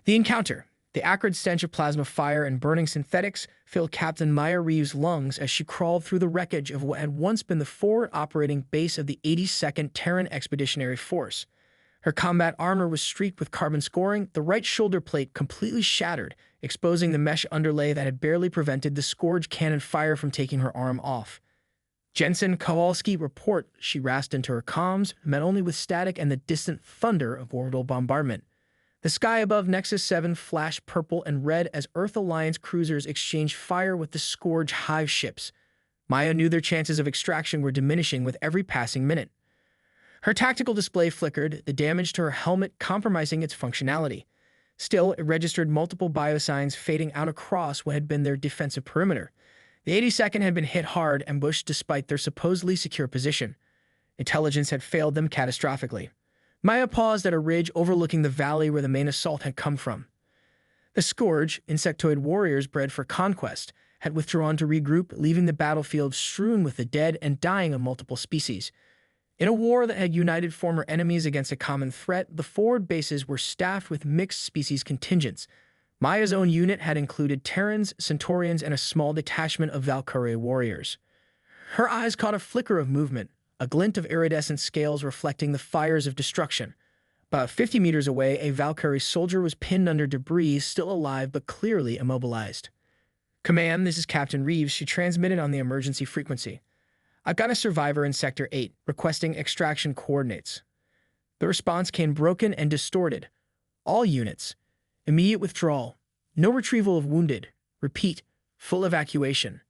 The encounter, the acrid stench of plasma fire and burning synthetics, filled Captain Maya Reeves' lungs as she crawled through the wreckage of what had once been the forward operating base of the 82nd Terran Expeditionary Force. Her combat armor was streaked with carbon scoring, the right shoulder plate completely shattered, exposing the mesh underlay that had barely prevented the Scourge cannon fire from taking her arm off. Jensen Kowalski report, she rasped into her comms, met only with static and the distant thunder of orbital bombardment. The sky above Nexus 7 flashed purple and red as Earth Alliance cruisers exchanged fire with the Scourge hive ships. Maya knew their chances of extraction were diminishing with every passing minute. Her tactical display flickered, the damage to her helmet compromising its functionality. Still, it registered multiple biosigns fading out across what had been their defensive perimeter. The 82nd had been hit hard, ambushed despite their supposedly secure position. Intelligence had failed them catastrophically. Maya paused at a ridge overlooking the valley where the main assault had come from. The Scourge, insectoid warriors bred for conquest, had withdrawn to regroup, leaving the battlefield strewn with the dead and dying of multiple species. In a war that had united former enemies against a common threat, the forward bases were staffed with mixed species contingents. Maya's own unit had included Terrans, Centaurians, and a small detachment of Valkari warriors. Her eyes caught a flicker of movement, a glint of iridescent scales reflecting the fires of destruction. About 50 meters away, a Valkari soldier was pinned under debris, still alive but clearly immobilized. "Command, this is Captain Reeves," she transmitted on the emergency frequency. "I've got a survivor in Sector 8, requesting extraction coordinates." The response came broken and distorted. "All units. Immediate withdrawal. No retrieval of wounded. Repeat, full evacuation."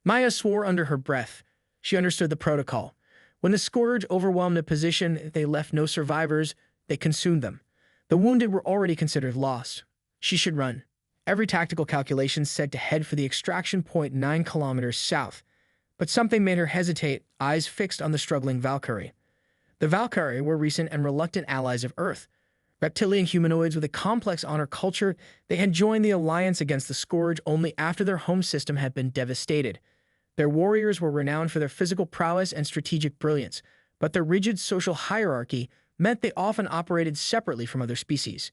Maya swore under her breath. She understood the protocol. When the Scourge overwhelmed a position, they left no survivors, they consumed them. The wounded were already considered lost. She should run. Every tactical calculation said to head for the extraction point 9 kilometers south. But something made her hesitate, eyes fixed on the struggling Valkari. The Valkari were recent and reluctant allies of Earth. Reptilian humanoids with a complex honor culture, they had joined the alliance against the Scourge only after their home system had been devastated. Their warriors were renowned for their physical prowess and strategic brilliance, but their rigid social hierarchy meant they often operated separately from other species.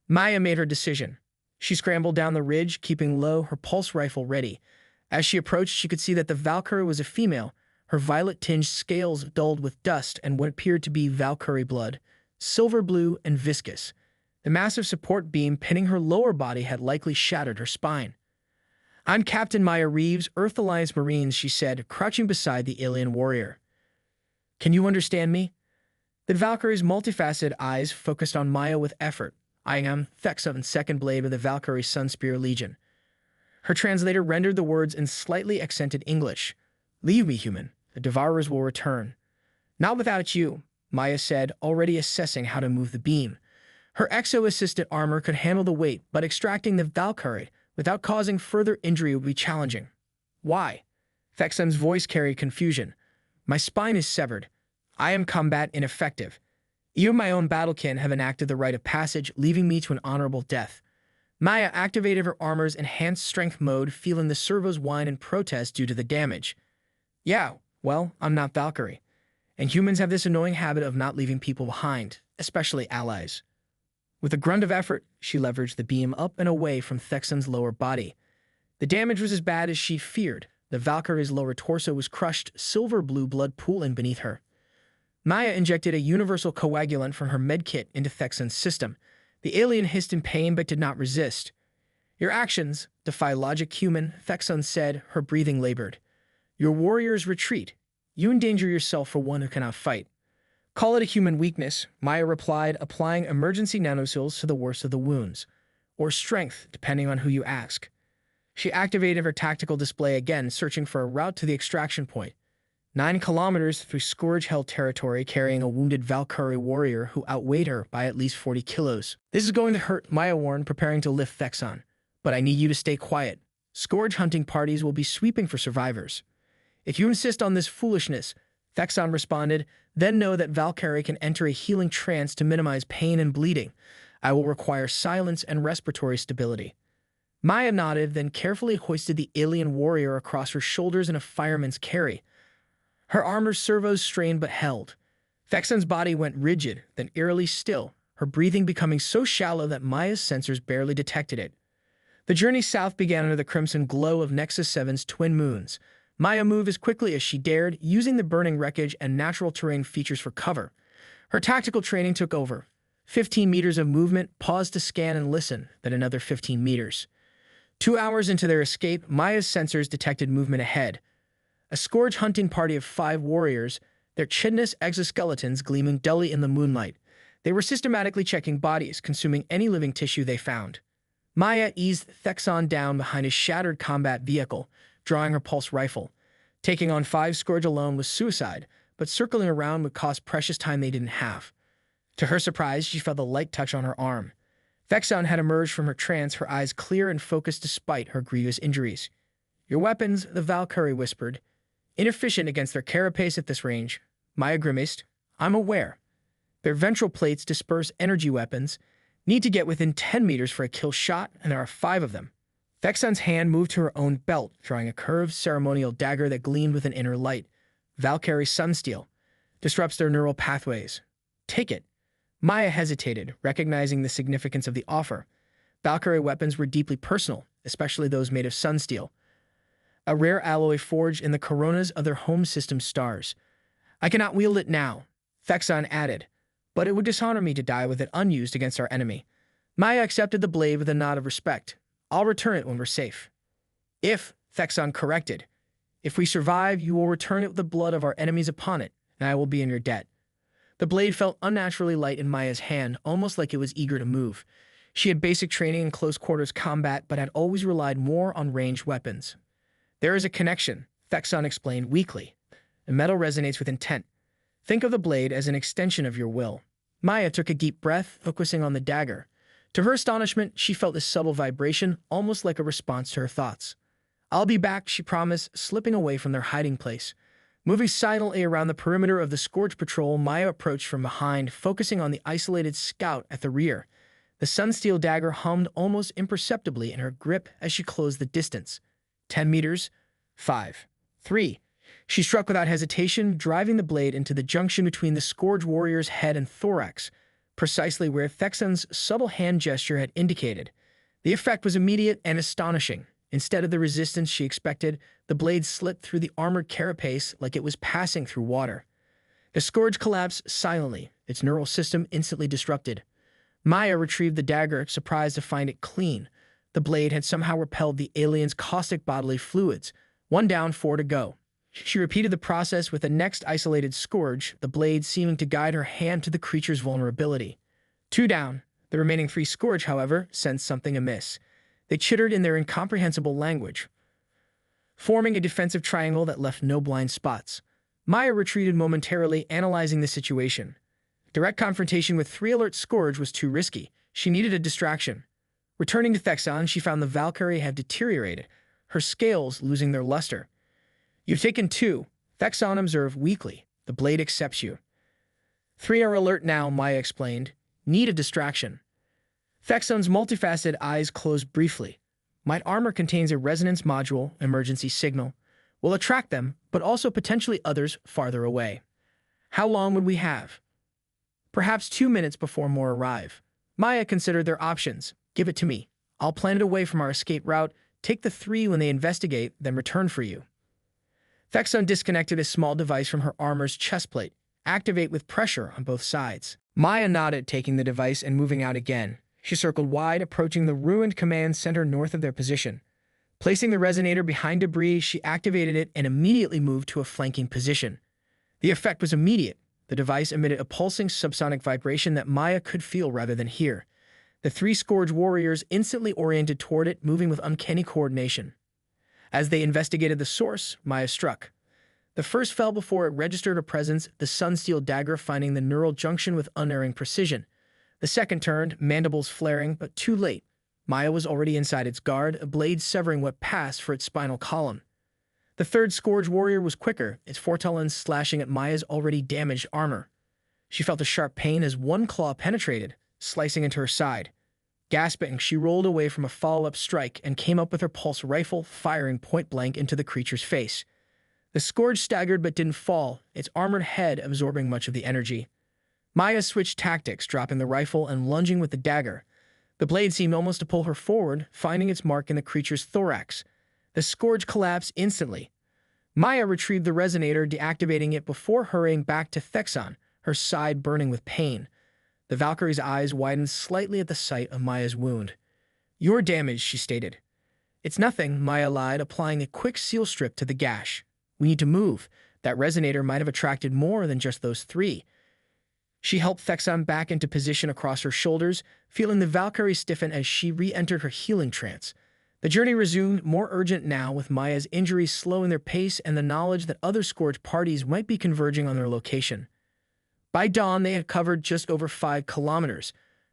Maya made her decision. She scrambled down the ridge, keeping low, her pulse rifle ready. As she approached, she could see that the Valkyrie was a female, her violet-tinged scales dulled with dust and what appeared to be Valkyrie blood, silver blue and viscous. The massive support beam pinning her lower body had likely shattered her spine. "I'm Captain Maya Reeves, Earth Alliance Marines," she said, crouching beside the alien warrior. "Can you understand me?" The Valkyrie's multifaceted eyes focused on Maya with effort. "I am Thex'ahn, second blade of the Valkyrie Sunspear Legion." Her translator rendered the words in slightly accented English. "Leave me, human. The Devourers will return." "Not without you," Maya said, already assessing how to move the beam. Her exo-assisted armor could handle the weight, but extracting the Valkyrie without causing further injury would be challenging. "Why?" Thex'ahn's voice carried confusion. "My spine is severed. I am combat ineffective. Even my own battlekin have enacted the rite of passage, leaving me to an honorable death." Maya activated her armor's enhanced strength mode, feeling the servos whine in protest due to the damage. "Yeah, well, I'm not Valkyrie. And humans have this annoying habit of not leaving people behind, especially allies." With a grunt of effort, she leveraged the beam up and away from Thex'ahn's lower body. The damage was as bad as she feared. The Valkyrie's lower torso was crushed, silver blue blood pooling beneath her. Maya injected a universal coagulant from her medkit into Thex'ahn's system. The alien hissed in pain but did not resist. "Your actions defy logic, human," Thex'ahn said, her breathing labored. "Your warriors retreat. You endanger yourself for one who cannot fight." "Call it a human weakness," Maya replied, applying emergency nanoseals to the worst of the wounds. "Or strength, depending on who you ask." She activated her tactical display again, searching for a route to the extraction point. 9 kilometers through Scourge-held territory, carrying a wounded Valkyrie warrior who outweighed her by at least 40 kilos. "This is going to hurt," Maya warned, preparing to lift Thex'ahn. "But I need you to stay quiet. Scourge hunting parties will be sweeping for survivors." "If you insist on this foolishness," Thex'ahn responded, "then know that Valkari can enter a healing trance to minimize pain and bleeding. I will require silence and respiratory stability." Maya nodded, then carefully hoisted the alien warrior across her shoulders in a fireman's carry. Her armor's servos strained but held. Thex'ahn's body went rigid, then eerily still, her her breathing becoming so shallow that Maya's sensors barely detected it. The journey south began under the crimson glow of Nexus 7's twin moons. Maya moved as quickly as she dared, using the burning wreckage and natural terrain features for cover. Her tactical training took over. 15 meters of movement, paused to scan and listen, then another 15 meters. 2 hours into their escape, Maya's sensors detected movement ahead. A Scourge hunting party of 5 warriors, their chitinous exoskeletons gleaming dully in the moonlight. They were systematically checking bodies, consuming any living tissue they found. Maya eased Thex'ahn down behind his shattered combat vehicle, drawing her pulse rifle. Taking on 5 Scourge alone was suicide, but circling around would cost precious time they didn't have. To her surprise, she felt a light touch on her arm. Thex'ahn had emerged from her trance, her eyes clear and focused despite her grievous injuries. "Your weapons," the Valkari whispered. "Inefficient against their carapace at this range." Maya grimaced. "I'm aware. Their ventral plates disperse energy weapons. Need to get within 10 meters for a kill shot, and there are 5 of them." Thex'ahn's hand moved to her own belt, drawing a curved ceremonial dagger that gleamed with an inner light. "Valkari Sunsteel. Disrupts their neural pathways. Take it." Maya hesitated, recognizing the significance of the offer. Valkari weapons were deeply personal, especially those made of sunsteel, a rare alloy forged in the coronas of their home system stars. "I cannot wield it now," Thex'ahn added, "but it would dishonor me to die with it unused against our enemy." Maya accepted the blade with a nod of respect. "I'll return it when we're safe." "If," Thex'ahn corrected, "if we survive, you will return it with the blood of our enemies upon it, and I will be in your debt." The blade felt unnaturally light in Maya's hand, almost like it was eager to move. She had basic training in close-quarters combat, but had always relied more on ranged weapons. "There is a connection," Thex'ahn explained weakly. "The metal resonates with intent. Think of the blade as an extension of your will." Maya took a deep breath, focusing on the dagger. To her astonishment, she felt this subtle vibration, almost like a response to her thoughts. "I'll be back," she promised, slipping away from their hiding place. Moving silently around the perimeter of the Scourge patrol, Maya approached from behind, focusing on the isolated scout at the rear. The sunsteel dagger hummed almost imperceptibly in her grip as she closed the distance. 10 meters. 5. 3. She struck without hesitation, driving the blade into the junction between the Scourge warrior's head and thorax, precisely where Thex'ahn's subtle hand gesture had indicated. The effect was immediate and astonishing. Instead of the resistance she expected, the blade slipped through the armored carapace like it was passing through water. The Scourge collapsed silently, its neural system instantly disrupted. Maya retrieved the dagger, surprised to find it clean. The blade had somehow repelled the alien's caustic bodily fluids. 1 down, 4 to go. She repeated the process with the next isolated Scourge, the blade seeming to guide her hand to the creature's vulnerability. 2 down. The remaining 3 Scourge, however, sensed something amiss. They chittered in their incomprehensible language, forming a defensive triangle that left no blind spots. Maya retreated momentarily, analyzing the situation. Direct confrontation with 3 alert Scourge was too risky. She needed a distraction. Returning to Thex'ahn, she found the Valkari had deteriorated, her scales losing their luster. "You've taken 2, Thex'ahn observed weakly. "The blade accepts you." 3 are alert now, Maya explained. "Need a distraction." Thex'ahn's multifaceted eyes closed briefly. "My armor contains a resonance module, emergency signal. We'll attract them, but also potentially others farther away." "How long would we have?" "Perhaps 2 minutes before more arrive." Maya considered their options. "Give it to me. I'll plan it away from our escape route, take the 3 when they investigate, then return for you." Thex'ahn disconnected a small device from her armor's chestplate. "Activate with pressure on both sides." Maya nodded, taking the device and moving out again. She circled wide, approaching the ruined command center north of their position. Placing the resonator behind debris, she activated it and immediately moved to a flanking position. The effect was immediate. The device emitted a pulsing subsonic vibration that Maya could feel rather than hear. The 3 Scourge warriors instantly oriented toward it, moving with uncanny coordination. As they investigated the source, Maya struck. The first fell before it registered a presence, the sunsteel dagger finding the neural junction with unerring precision. The second turned, mandibles flaring, but too late. Maya was already inside its guard, a blade severing what passed for its spinal column. The third Scourge warrior was quicker, its foretalons slashing at Maya's already damaged armor. She felt a sharp pain as one claw penetrated, slicing into her side. Gasping, she rolled away from a follow-up strike and came up with her pulse rifle, firing point-blank into the creature's face. The Scourge staggered but didn't fall, its armored head absorbing much of the energy. Maya switched tactics, dropping the rifle and lunging with the dagger. The blade seemed almost to pull her forward, finding its mark in the creature's thorax. The scourge collapsed instantly. Maya retrieved the resonator, deactivating it before hurrying back to Thex'ahn, her side burning with pain. The Valkyrie's eyes widened slightly at the sight of Maya's wound. "You're damaged," she stated. "It's nothing," Maya lied, applying a quick seal strip to the gash. "We need to move. That resonator might have attracted more than just those three." She helped Thex'ahn back into position across her shoulders, feeling the Valkyrie stiffen as she re-entered her healing trance. The journey resumed, more urgent now, with Maya's injuries slowing their pace and the knowledge that other Scourge parties might be converging on their location. By dawn, they had covered just over 5 kilometers.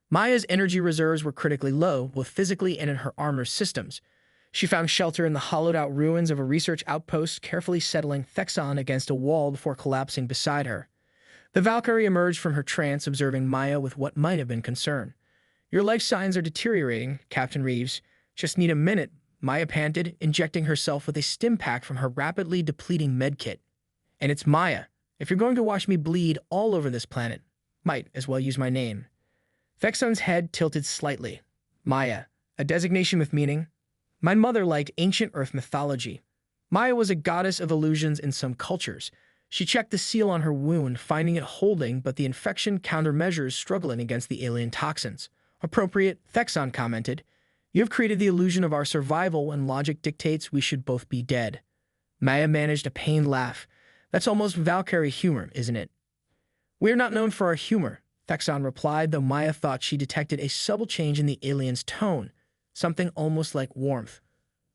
Maya's energy reserves were critically low, both physically and in her armor systems. She found shelter in the hollowed-out ruins of a research outpost, carefully settling Thex'ahn against a wall before collapsing beside her. The Valkyrie emerged from her trance, observing Maya with what might have been concern. "Your life signs are deteriorating, Captain Reeves. Just need a minute," Maya panted, injecting herself with a stim pack from her rapidly depleting medkit. "And it's Maya. If you're going to watch me bleed all over this planet, might as well use my name." Thex'ahn's head tilted slightly. "Maya, a designation with meaning? My mother liked ancient Earth mythology. Maya was a goddess of illusions in some cultures. She checked the seal on her wound, finding it holding, but the infection countermeasures struggling against the alien toxins. Appropriate," Thex'ahn commented. "You have created the illusion of our survival when logic dictates we should both be dead." Maya managed a pained laugh. "That's almost Valkyrie humor, isn't it?" "We're not known for our humor," Thex'ahn replied, though Maya thought she detected a subtle change in the alien's tone, something almost like warmth.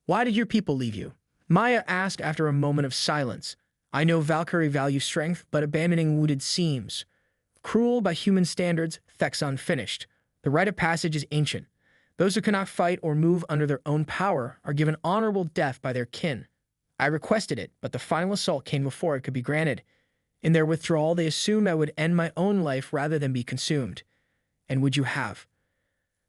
"Why did your people leave you?" Maya asked after a moment of silence. "I know Valkyrie value strength, but abandoning wounded seems cruel by human standards," Thex'ahn finished. "The rite of passage is ancient. Those who cannot fight or move under their own power are given honorable death by their kin. I requested it, but the final assault came before it could be granted. In their withdrawal, they assumed I would end my own life rather than be consumed. And would you have?"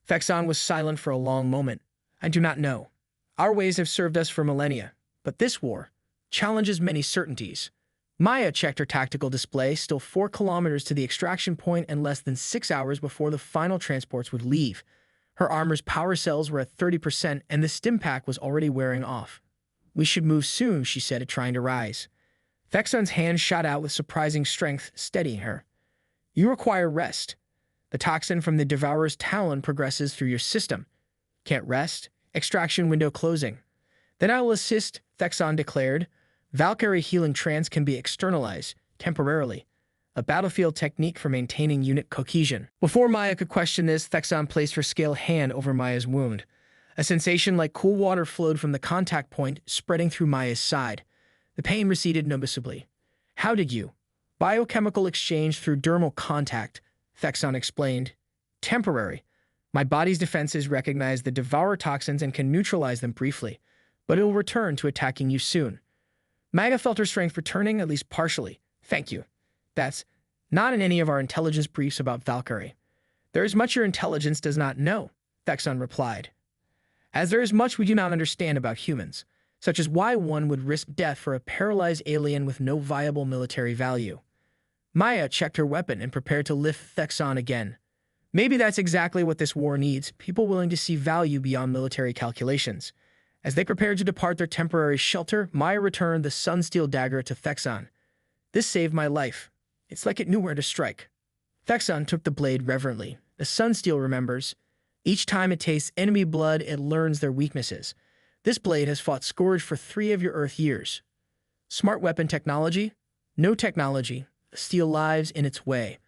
Thex'ahn was silent for a long moment. "I do not know. Our ways have served us for millennia, but this war challenges many certainties." Maya checked her tactical display, still 4 kilometers to the extraction point and less than 6 hours before the final transports would leave. Her armor's power cells were at 30%, and the stim pack was already wearing off. "We should move soon," she said, trying to rise. Thex'ahn's hand shot out with surprising strength, steadying her. "You require rest. The toxin from the Devourer's talon progresses through your system. Can't rest? Extraction window closing." "Then I will assist," Thex'ahn declared. "Valkyrie healing trance can be externalized, temporarily. A battlefield technique for maintaining unit cohesion." Before Maya could question this, Thex'ahn placed her scaled hand over Maya's wound. A sensation like cool water flowed from the contact point, spreading through Maya's side. The pain receded noticeably. "How did you?" "Biochemical exchange through dermal contact," Thex'ahn explained. "Temporary. My body's defenses recognize the Devourer toxins and can neutralize them briefly, but it will return to attacking you soon." Maya felt her strength returning, at least partially. "Thank you. That's not in any of our intelligence briefs about Valkyrie." "There is much your intelligence does not know," Thex'ahn replied. "As there is much we do not understand about humans, such as why one would risk death for a paralyzed alien with no viable military value." Maya checked her weapon and prepared to lift Thex'ahn again. Maybe that's exactly what this war needs, people willing to see value beyond military calculations. As they prepared to depart their temporary shelter, Maya returned the sunsteel dagger to Thex'ahn. "This saved my life. It's like it knew where to strike." Thex'ahn took the blade reverently. "The sunsteel remembers. Each time it tastes enemy blood, it learns their weaknesses. This blade has fought Scourge for 3 of your Earth years." "Smart weapon technology?" "No technology. The steel lives in its way.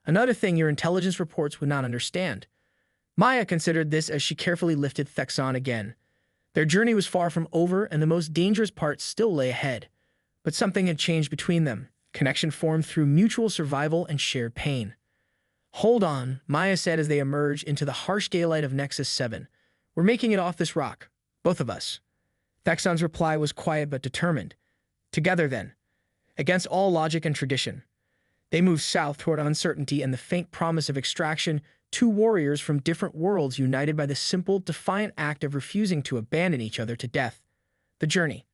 Another thing your intelligence reports would not understand." Maya considered this as she carefully lifted Thex'ahn again. Their journey was far from over, and the most dangerous part still lay ahead. But something had changed between them. Connection formed through mutual survival and shared pain. "Hold on," Maya said as they emerged into the harsh daylight of Nexus 7. "We're making it off this rock. Both of us." Thex'ahn's reply was quiet but determined. "Together, then. Against all logic and tradition." They moved south toward uncertainty and the faint promise of extraction, 2 warriors from different worlds united by the simple, defiant act of refusing to abandon each other to death. The journey.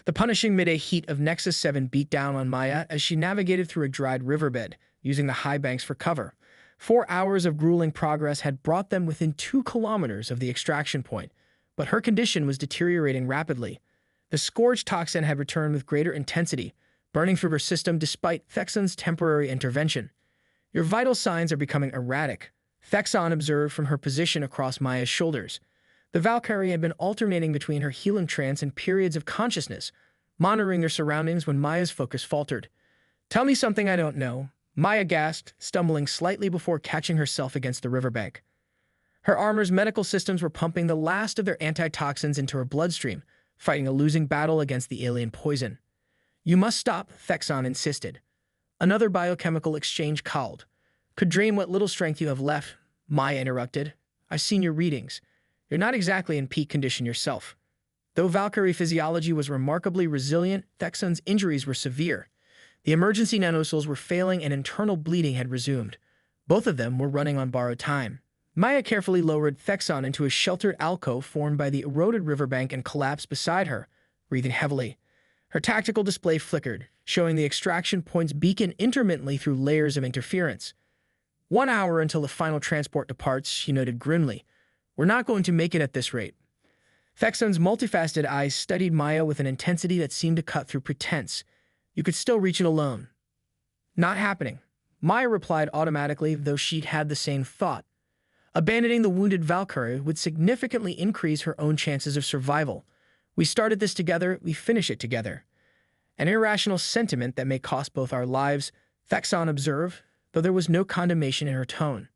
The punishing midday heat of Nexus 7 beat down on Maya as she navigated through a dried riverbed, using the high banks for cover. 4 hours of grueling progress had brought them within 2 kilometers of the extraction point, but her condition was deteriorating rapidly. The scourge toxin had returned with greater intensity, burning through her system despite Thex'ahn's temporary intervention. Your vital signs are becoming erratic, Thex'ahn observed from her position across Maya's shoulders. The Valkari had been alternating between her healing trance and periods of consciousness, monitoring their surroundings when Maya's focus faltered. "Tell me something I don't know," Maya gasped, stumbling slightly before catching herself against the riverbank. Her armor's medical systems were pumping the last of their antitoxins into her bloodstream, fighting a losing battle against the alien poison. "You must stop," Thex'ahn insisted. Another biochemical exchange called. "Could drain what little strength you have left," Maya interrupted. "I've seen your readings. You're not exactly in peak condition yourself." Though Valkari physiology was remarkably resilient, Thex'ahn's injuries were severe. The emergency nanocells were failing and internal bleeding had resumed. Both of them were running on borrowed time. Maya carefully lowered Thex'ahn into a sheltered alcove formed by the eroded riverbank and collapsed beside her, breathing heavily. Her tactical display flickered, showing the extraction point's beacon intermittently through layers of interference. 1 hour until the final transport departs, she noted grimly. "We're not going to make it at this rate." Thex'ahn's multifaceted eyes studied Maya with an intensity that seemed to cut through pretense. "You could still reach it alone." "Not happening," Maya replied automatically, though she'd had the same thought. Abandoning the wounded Valkari would significantly increase her own chances of survival. "We started this together, we finish it together." "An irrational sentiment that may cost both our lives," Thex'ahn observed, though there was no condemnation in her tone.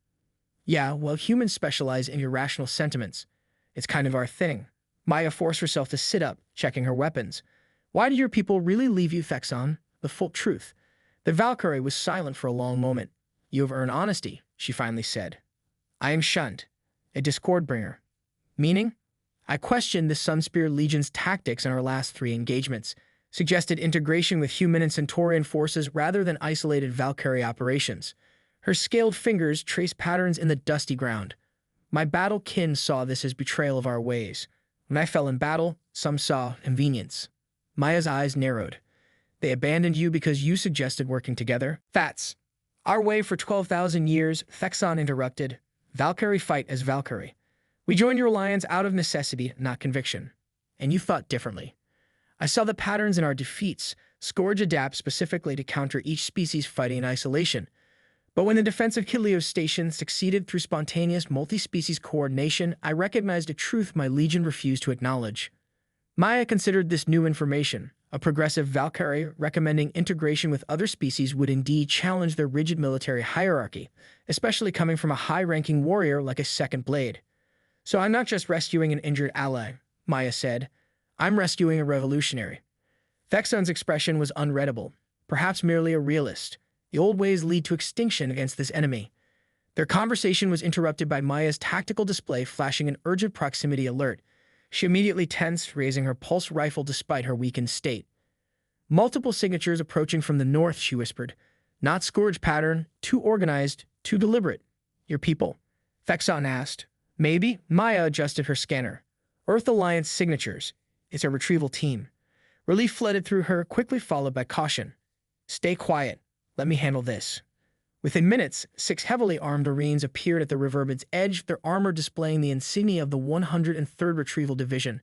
"Yeah, well, humans specialize in irrational sentiments. It's kind of our thing." Maya forced herself to sit up, checking her weapons. "Why did your people really leave you, Thex'ahn? The full truth." The Valkyrie was silent for a long moment. "You have earned honesty," she finally said. "I am shunned, a discord bringer." "Meaning?" "I questioned the Sunspear Legion's tactics in our last 3 engagements, suggested integration with human and Centaurian forces rather than isolated Valkyrie operations." Her scaled fingers traced patterns in the dusty ground. "My battle kin saw this as betrayal of our ways. When I fell in battle, some saw convenience." Maya's eyes narrowed. "They abandoned you because you suggested working together?" "That's our way for 12,000 years," Thex'ahn interrupted. "Valkyrie fight as Valkyrie. We joined your alliance out of necessity, not conviction. And you thought differently. I saw the patterns in our defeats. Scourge adapts specifically to counter each species fighting in isolation. But when the defense of Helios Station succeeded through spontaneous multi-species coordination, I recognized a truth my Legion refused to acknowledge." Maya considered this new information. A progressive Valkyrie recommending integration with other species would indeed challenge their rigid military hierarchy, especially coming from a high-ranking warrior like a Second Blade. "So I'm not just rescuing an injured ally," Maya said. "I'm rescuing a revolutionary." Thex'ahn's expression was unreadable, perhaps merely a realist. The old ways lead to extinction against this enemy. Their conversation was interrupted by Maya's tactical display flashing an urgent proximity alert. She immediately tensed, raising her pulse rifle despite her weakened state. "Multiple signatures approaching from the north," she whispered. "Not Scourge pattern, too organized, too deliberate." "Your people?" Thex'ahn asked. "Maybe." Maya adjusted her scanner. "Earth Alliance signatures. It's a retrieval team." Relief flooded through her, quickly followed by caution. "Stay quiet. Let me handle this." Within minutes, 6 heavily armed Marines appeared at the riverbed's edge, their armor displaying the insignia of the 103rd Retrieval Division.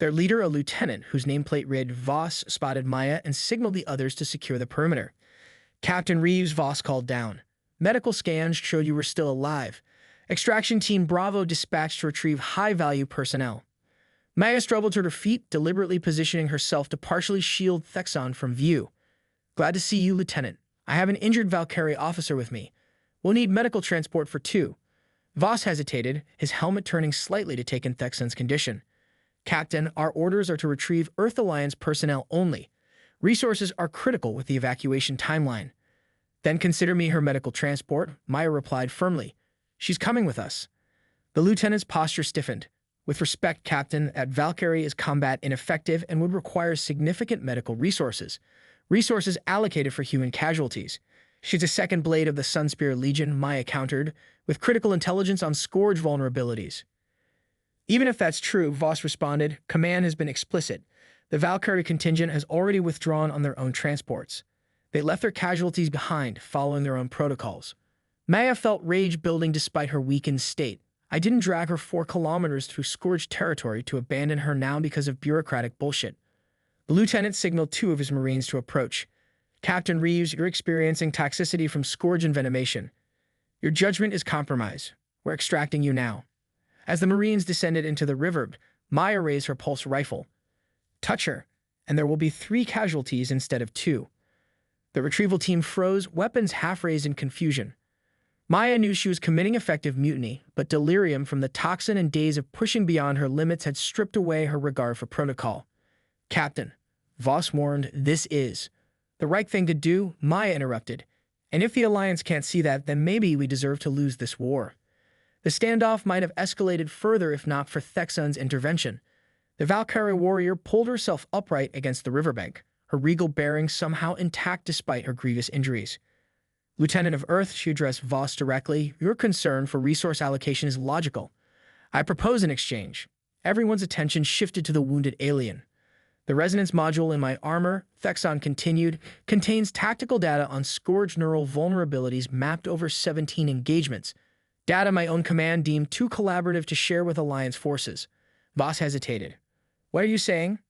Their leader, a lieutenant whose nameplate read Voss, spotted Maya and signaled the others to secure the perimeter. "Captain Reeves," Voss called down. "Medical scans showed you were still alive. Extraction Team Bravo dispatched to retrieve high-value personnel." Maya struggled to her feet, deliberately positioning herself to partially shield Thex'ahn from view. "Glad to see you, Lieutenant. I have an injured Valkyrie officer with me. We'll need medical transport for 2. Voss hesitated, his helmet turning slightly to take in Thex'ahn's condition. "Captain, our orders are to retrieve Earth Alliance personnel only. Resources are critical with the evacuation timeline." "Then consider me her medical transport," Maya replied firmly. "She's coming with us." The lieutenant's posture stiffened. "With respect, Captain, at Valkyrie is combat ineffective and would require significant medical resources. Resources allocated for human casualties. She's a Second Blade of the Sunspear Legion," Maya countered, "with critical intelligence on Scourge vulnerabilities." "Even if that's true," Voss responded, "command has been explicit. The Valkyrie contingent has already withdrawn on their own transports." They left their casualties behind, following their own protocols. Maya felt rage building despite her weakened state. I didn't drag her 4 kilometers through scourged territory to abandon her now because of bureaucratic bullshit. The lieutenant signaled 2 of his Marines to approach. Captain Reeves, you're experiencing toxicity from scourge envenomation. Your judgment is compromised. We're extracting you now. As the Marines descended into the river, Maya raised her pulse rifle. Touch her, and there will be 3 casualties instead of 2. The retrieval team froze, weapons half-raised in confusion. Maya knew she was committing effective mutiny, but delirium from the toxin and days of pushing beyond her limits had stripped away her regard for protocol. Captain, Voss warned, this is the right thing to do, Maya interrupted. And if the Alliance can't see that, then maybe we deserve to lose this war. The standoff might have escalated further if not for Thex'ahn's intervention. The Valkari warrior pulled herself upright against the riverbank, her regal bearing somehow intact despite her grievous injuries. Lieutenant of Earth, she addressed Voss directly, your concern for resource allocation is logical. I propose an exchange. Everyone's attention shifted to the wounded alien. The resonance module in my armor, Thex'ahn continued, contains tactical data on scourge neural vulnerabilities mapped over 17 engagements. Data my own command deemed too collaborative to share with Alliance forces. Voss hesitated. What are you saying?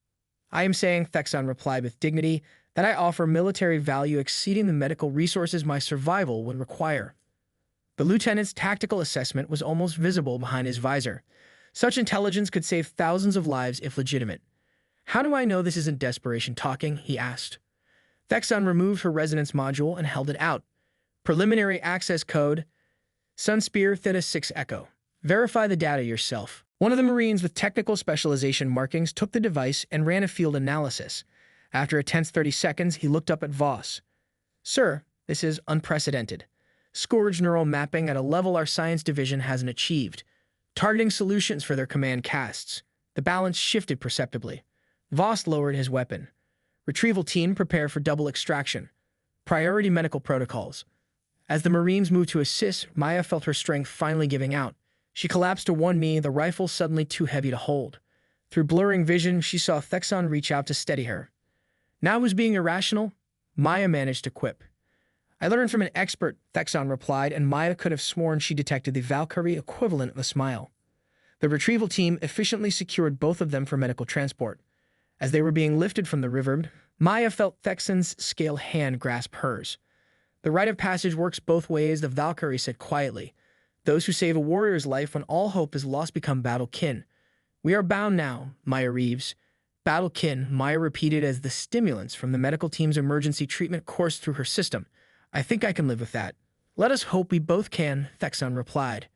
I am saying, Thex'ahn replied with dignity, that I offer military value exceeding the medical resources my survival would require. The lieutenant's tactical assessment was almost visible behind his visor. Such intelligence could save thousands of lives if legitimate. How do I know this isn't desperation talking? He asked. Thex'ahn removed her resonance module and held it out. Preliminary access code, Sunspear Theta 6 Echo. Verify the data yourself. One of the Marines with technical specialization markings took the device and ran a field analysis. After a tense 30 seconds, he looked up at Voss. Sir, this is unprecedented. Scourge neural mapping at a level our science division hasn't achieved. Targeting solutions for their command casts. The balance shifted perceptibly. Voss lowered his weapon. Retrieval team prepare for double extraction. Priority medical protocols. As the Marines moved to assist, Maya felt her strength finally giving out. She collapsed to one knee, the rifle suddenly too heavy to hold. Through blurring vision, she saw Thex'ahn reach out to steady her. Now who's being irrational? Maya managed to quip. I learned from an expert, Thex'ahn replied, and Maya could have sworn she detected the Valkari equivalent of a smile. The retrieval team efficiently secured both of them for medical transport. As they were being lifted from the river, Maya felt Thex'ahn's scaled hand grasp hers. The rite of passage works both ways, the Valkari said quietly. Those who save a warrior's life when all hope is lost become battle kin. We are bound now, Maya Reeves. Battle kin, Maya repeated as the stimulants from the medical team's emergency treatment coursed through her system. I think I can live with that. Let us hope we both can, Thex'ahn replied.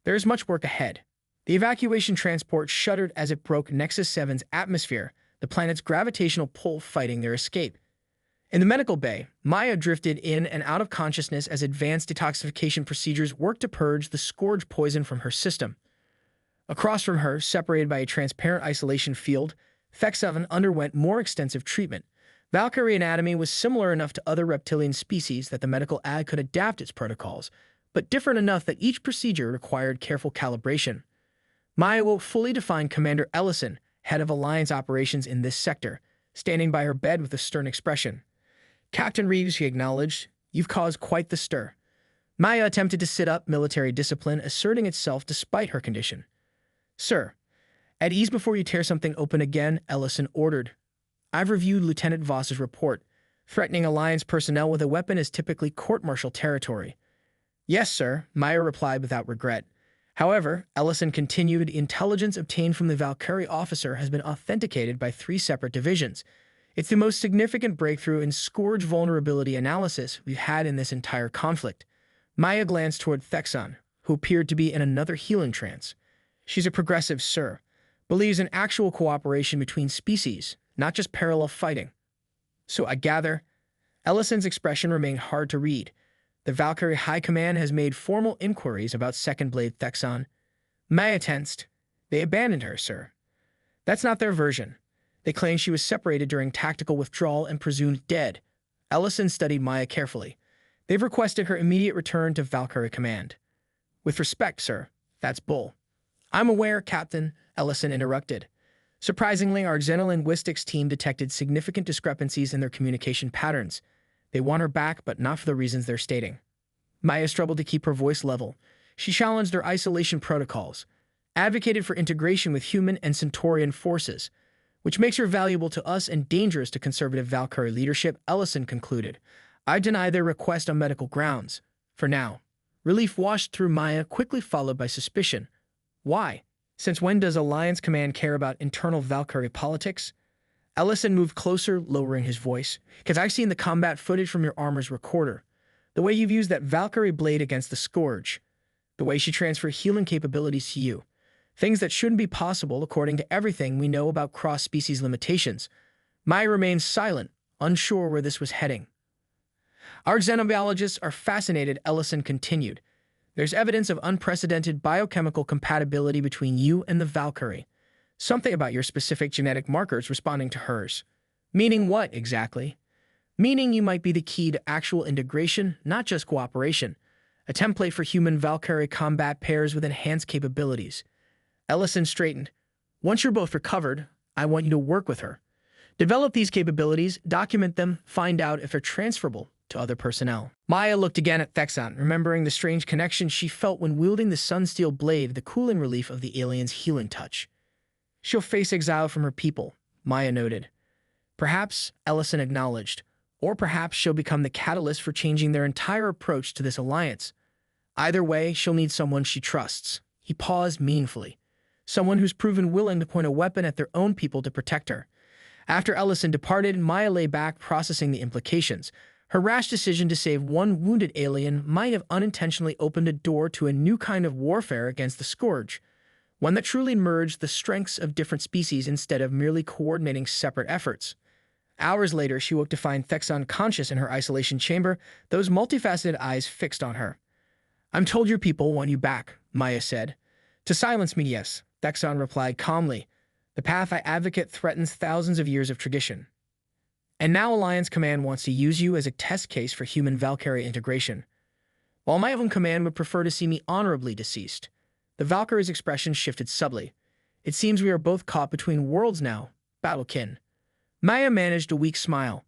There is much work ahead. The evacuation transport shuddered as it broke Nexus 7's atmosphere, the planet's gravitational pull fighting their escape. In the medical bay, Maya drifted in and out of consciousness as advanced detoxification procedures worked to purge the scourge poison from her system. Across from her, separated by a transparent isolation field, Thex'ahn underwent more extensive treatment. Valkari anatomy was similar enough to other reptilian species that the medical ad could adapt its protocols, but different enough that each procedure required careful calibration. Maya will fully define Commander Ellison, head of Alliance operations in this sector, standing by her bed with a stern expression. Captain Reeves, she acknowledged, you've caused quite the stir. Maya attempted to sit up, military discipline asserting itself despite her condition. Sir, at ease before you tear something open again, Ellison ordered. I've reviewed Lieutenant Voss's report. Threatening Alliance personnel with a weapon is typically court-martial territory. Yes, sir, Maya replied without regret. However, Ellison continued, intelligence obtained from the Valkari officer has been authenticated by 3 separate divisions. It's the most significant breakthrough in scourge vulnerability analysis we've had in this entire conflict. Maya glanced toward Thex'ahn, who appeared to be in another healing trance. She's a progressive, sir. Believes in actual cooperation between species, not just parallel fighting. So I gather, Ellison's expression remained hard to read. The Valkari High Command has made formal inquiries about Second Blade Thex'ahn. Maya tensed. They abandoned her, sir. That's not their version. They claim she was separated during tactical withdrawal and presumed dead. Ellison studied Maya carefully. They've requested her immediate return to Valkari Command. With respect, sir, that's bull. I'm aware, Captain, Ellison interrupted. Surprisingly, our xenolinguistics team detected significant discrepancies in their communication patterns. They want her back, but not for the reasons they're stating. Maya struggled to keep her voice level. She challenged their isolation protocols, advocated for integration with human and Centaurian forces, which makes her valuable to us and dangerous to conservative Valkari leadership, Ellison concluded. I deny their request on medical grounds. For now. Relief washed through Maya, quickly followed by suspicion. Why? Since when does Alliance Command care about internal Valkari politics? Ellison moved closer, lowering his voice. Because I've seen the combat footage from your armor's recorder. The way you've used that Valkari blade against the Scourge. The way she transferred healing capabilities to you. Things that shouldn't be possible according to everything we know about cross-species limitations. Maya remained silent, unsure where this was heading. Our xenobiologists are fascinated, Ellison continued. There's evidence of unprecedented biochemical compatibility between you and the Valkari. Something about your specific genetic markers responding to hers. Meaning what, exactly? Meaning you might be the key to actual integration, not just cooperation. A template for human Valkari combat pairs with enhanced capabilities. Ellison straightened. Once you're both recovered, I want you to work with her. Develop these capabilities, document them, find out if they're transferable to other personnel. Maya looked again at Thex'ahn, remembering the strange connection she felt when wielding the sunsteel blade, the cooling relief of the alien's healing touch. She'll face exile from her people, Maya noted. Perhaps, Ellison acknowledged, or perhaps she'll become the catalyst for changing their entire approach to this alliance. Either way, she'll need someone she trusts. He paused meaningfully. Someone who's proven willing to point a weapon at their own people to protect her. After Ellison departed, Maya lay back, processing the implications. Her rash decision to save one wounded alien might have unintentionally opened a door to a new kind of warfare against the Scourge, one that truly merged the strengths of different species instead of merely coordinating separate efforts. Hours later, she woke to find Thex'ahn conscious in her isolation chamber, those multifaceted eyes fixed on her. I'm told your people want you back, Maya said. To silence me, yes, Thex'ahn replied calmly. The path I advocate threatens thousands of years of tradition. And now Alliance Command wants to use you as a test case for human Valkari integration. While my own command would prefer to see me honorably deceased, the Valkyri's expression shifted subtly. It seems we are both caught between worlds now, battlekin. Maya managed a weak smile.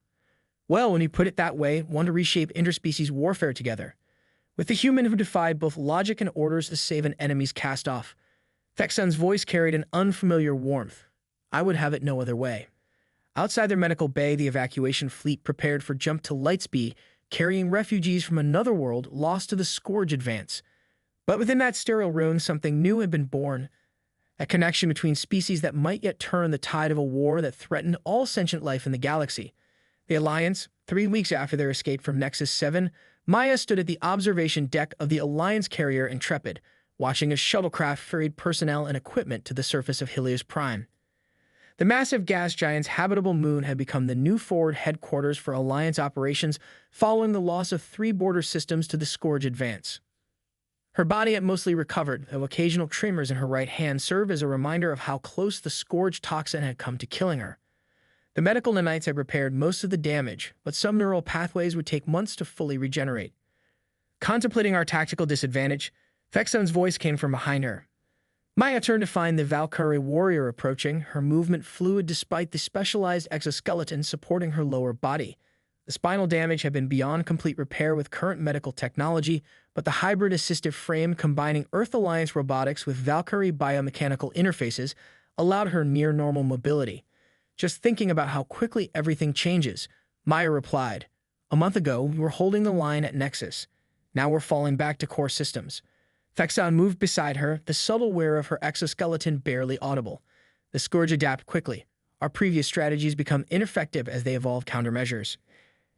Well, when you put it that way, want to reshape interspecies warfare together. With the human who defied both logic and orders to save an enemy's cast-off. Thex'ahn's voice carried an unfamiliar warmth. I would have it no other way. Outside their medical bay, the evacuation fleet prepared for jump to lightspeed, carrying refugees from another world lost to the Scourge advance. But within that sterile ruin, something new had been born. A connection between species that might yet turn the tide of a war that threatened all sentient life in the galaxy. The Alliance, 3 weeks after their escape from Nexus 7, Maya stood at the observation deck of the Alliance carrier Intrepid, watching as shuttlecraft ferried personnel and equipment to the surface of Helios Prime. The massive gas giant's habitable moon had become the new forward headquarters for Alliance operations following the loss of 3 border systems to the Scourge advance. Her body had mostly recovered, though occasional tremors in her right hand served as a reminder of how close the Scourge toxin had come to killing her. The medical nanites had repaired most of the damage, but some neural pathways would take months to fully regenerate. Contemplating our tactical disadvantage, Thex'ahn's voice came from behind her. Maya turned to find the Valkari warrior approaching, her movement fluid despite the specialized exoskeleton supporting her lower body. The spinal damage had been beyond complete repair with current medical technology, but the hybrid assistive frame combining Earth Alliance robotics with Valkari biomechanical interfaces allowed her near-normal mobility. Just thinking about how quickly everything changes, Maya replied. A month ago, we were holding the line at Nexus. Now we're falling back to core systems. Thex'ahn moved beside her, the subtle wear of her exoskeleton barely audible. The Scourge adapt quickly. Our previous strategies become ineffective as they evolve countermeasures.